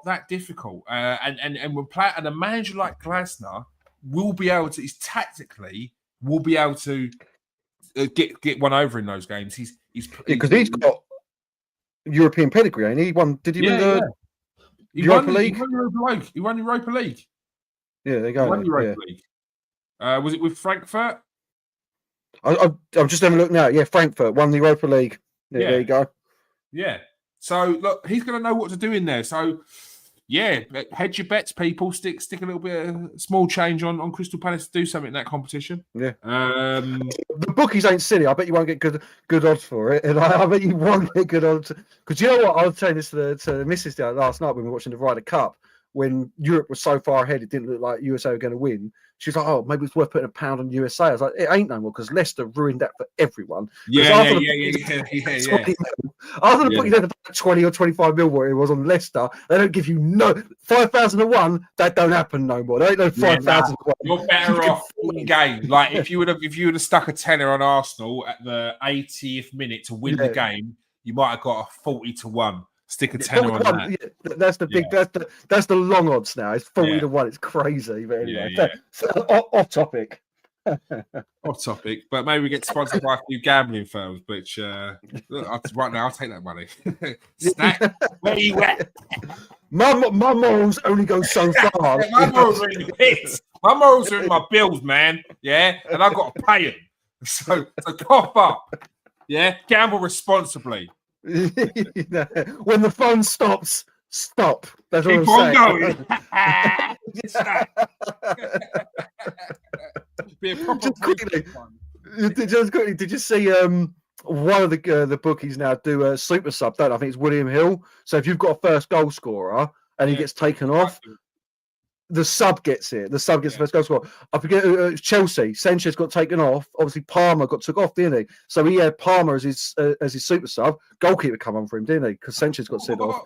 that difficult. And we're playing, and a manager like Glasner will be able to. He's tactically will be able to get one over in those games. He's because he's got European pedigree, and he won. Did he win the Europa League? He won Europa League. Yeah, there you go. He won Europa League. Was it with Frankfurt? I'm just having a look now. Yeah, Frankfurt won the Europa League. Yeah, there you go. Yeah. So look, he's going to know what to do in there. So hedge your bets, people. Stick a little bit of small change on Crystal Palace to do something in that competition. Yeah. The bookies ain't silly. I bet you won't get good odds for it, and I bet you won't get good odds because you know what? I was saying this to the missus last night when we were watching the Ryder Cup. When Europe was so far ahead, it didn't look like USA were going to win. She was like, "Oh, maybe it's worth putting £1 on USA." I was like, "It ain't no more because Leicester ruined that for everyone." After the bookies had 20 or 25 mil, what it was on Leicester, they don't give you 5,001. That don't happen no more. They ain't no 5,000. You're better off in game. Like if you would have stuck a tenner on Arsenal at the 80th minute to win the game, you might have got a 40-1. Stick a tenner on that. Yeah, that's the big. That's the long odds now. It's 40-1. It's crazy. But anyway, off topic. Off topic, but maybe we get sponsored by a few gambling firms. Which right now, I'll take that money. Snack, where you at? My morals only go so far. My morals are in the pits. My morals are in my bills, man. Yeah, and I've got to pay them. So cough up. Yeah, gamble responsibly. When the fun stops, stop. That's Keep what I'm on saying. Going. Be a proper just quickly, did you see one of the bookies now do a super sub? I think it's William Hill. So if you've got a first goal scorer and he gets taken off, the sub gets it. The sub gets the first goal scorer. I forget Chelsea. Sanchez got taken off. Obviously, Palmer got took off, didn't he? So he had Palmer as his super sub. Goalkeeper come on for him, didn't he? Because Sanchez got sent off.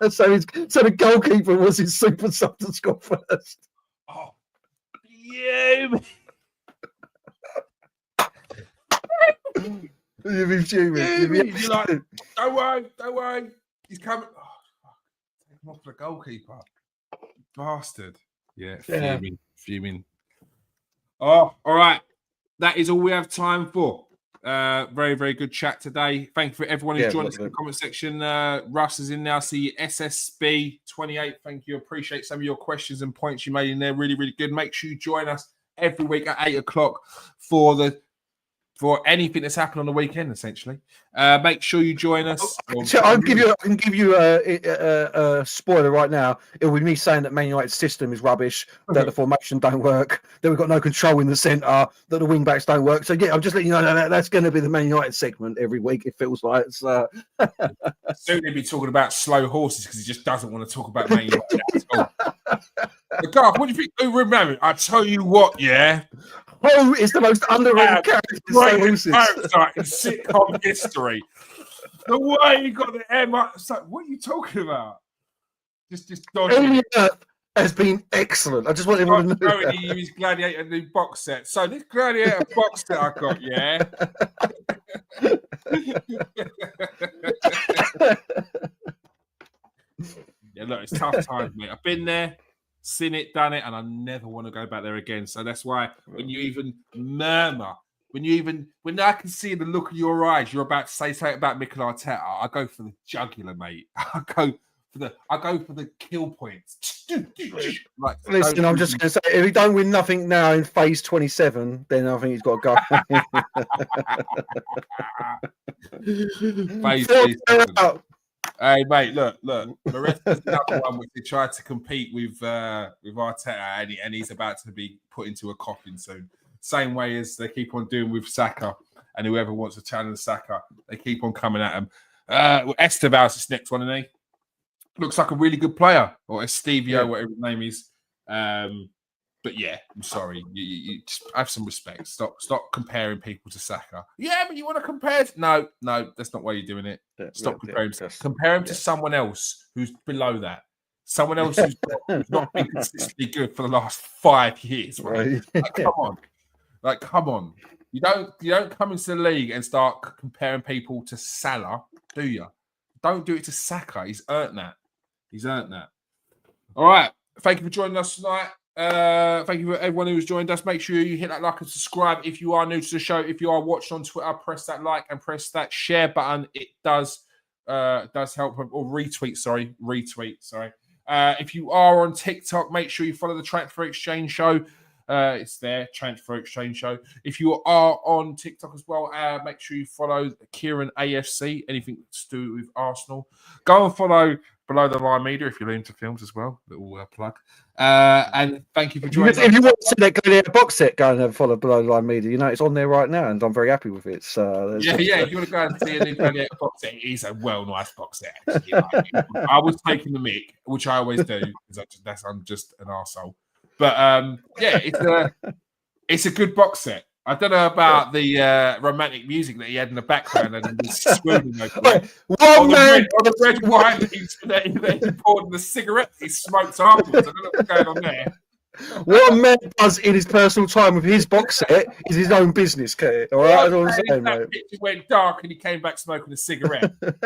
And so the goalkeeper was his super sub to score first. Oh, yeah. You'd be fuming. You're like, don't worry. He's coming. Oh, fuck. Take him off the goalkeeper. Bastard. Yeah, fuming. Oh, all right. That is all we have time for. Very, very good chat today. Thank you for everyone who's joined us in the comment section. Russ is in now. See SSB28. Thank you. Appreciate some of your questions and points you made in there. Really, really good. Make sure you join us every week at 8 o'clock for anything that's happened on the weekend, essentially. Make sure you join us. I can give you a spoiler right now. It will be me saying that Man United's system is rubbish, that the formation don't work, that we've got no control in the centre, that the wing backs don't work. So yeah, I'm just letting you know that's going to be the Man United segment every week. It feels like it's. Soon he'll be talking about slow horses because he just doesn't want to talk about Man United at all. Garth, what do you think? Remember, I tell you what, yeah. Who is the most underrated character in sitcom history? The way he got the M. Like, what are you talking about? Just dodging. Earth has been excellent. I just want everyone to know that. He used Gladiator new box set. So this Gladiator box set I got, yeah. Yeah, look, it's tough times, mate. I've been there. Seen it, done it, and I never want to go back there again. So that's why when you even murmur, when I can see the look of your eyes, you're about to say something about Mikel Arteta, I go for the jugular, mate. I go for the kill points. Like, listen, I'm just going to say, if he don't win nothing now in phase 27, then I think he's got to go. Phase 27. Hey, mate, look. Maresca's another one which they tried to compete with Arteta, and he's about to be put into a coffin soon. Same way as they keep on doing with Saka, and whoever wants to challenge Saka, they keep on coming at him. Esteval's this next one, isn't he? Looks like a really good player, or Estevio, whatever his name is. But yeah, I'm sorry. You just have some respect. Stop comparing people to Saka. Yeah, but you want to compare? No, that's not why you're doing it. Stop comparing. Compare him to someone else who's below that. Someone else who's not been consistently good for the last 5 years. Right? Come on. You don't come into the league and start comparing people to Salah, do you? Don't do it to Saka. He's earned that. All right. Thank you for joining us tonight. Thank you for everyone who's joined us. Make sure you hit that like and subscribe if you are new to the show. If you are watching on Twitter, press that like and press that share button. It does help. Or retweet. Sorry. If you are on TikTok, make sure you follow the Transfer Exchange Show. It's there, Transfer Exchange Show. If you are on TikTok as well, make sure you follow Kieran AFC. Anything to do with Arsenal, go and follow Below the Line Media if you're into films as well. Little plug. And thank you for joining us. If you want to see that Gladiator box set, go and follow Below the Line Media. You know, it's on there right now, and I'm very happy with it. So yeah. If you want to go and see a new Gladiator box set, it is a nice box set. Actually. I was taking the mic, which I always do, because I'm just an arsehole. But it's a good box set. I don't know about the romantic music that he had in the background and he was swooning over it. The red wine that he poured in the cigarette he smoked afterwards. I don't know what's going on there. What a man does in his personal time with his box set is his own business, Kurt. All right, that's all I'm saying, mate. It went dark and he came back smoking a cigarette. Go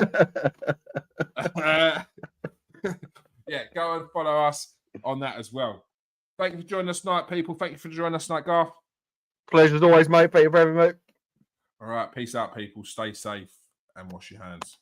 and follow us on that as well. Thank you for joining us tonight, people. Thank you for joining us tonight, Garth. Pleasure as always, mate. Thank you for having me, mate. All right, peace out, people. Stay safe and wash your hands.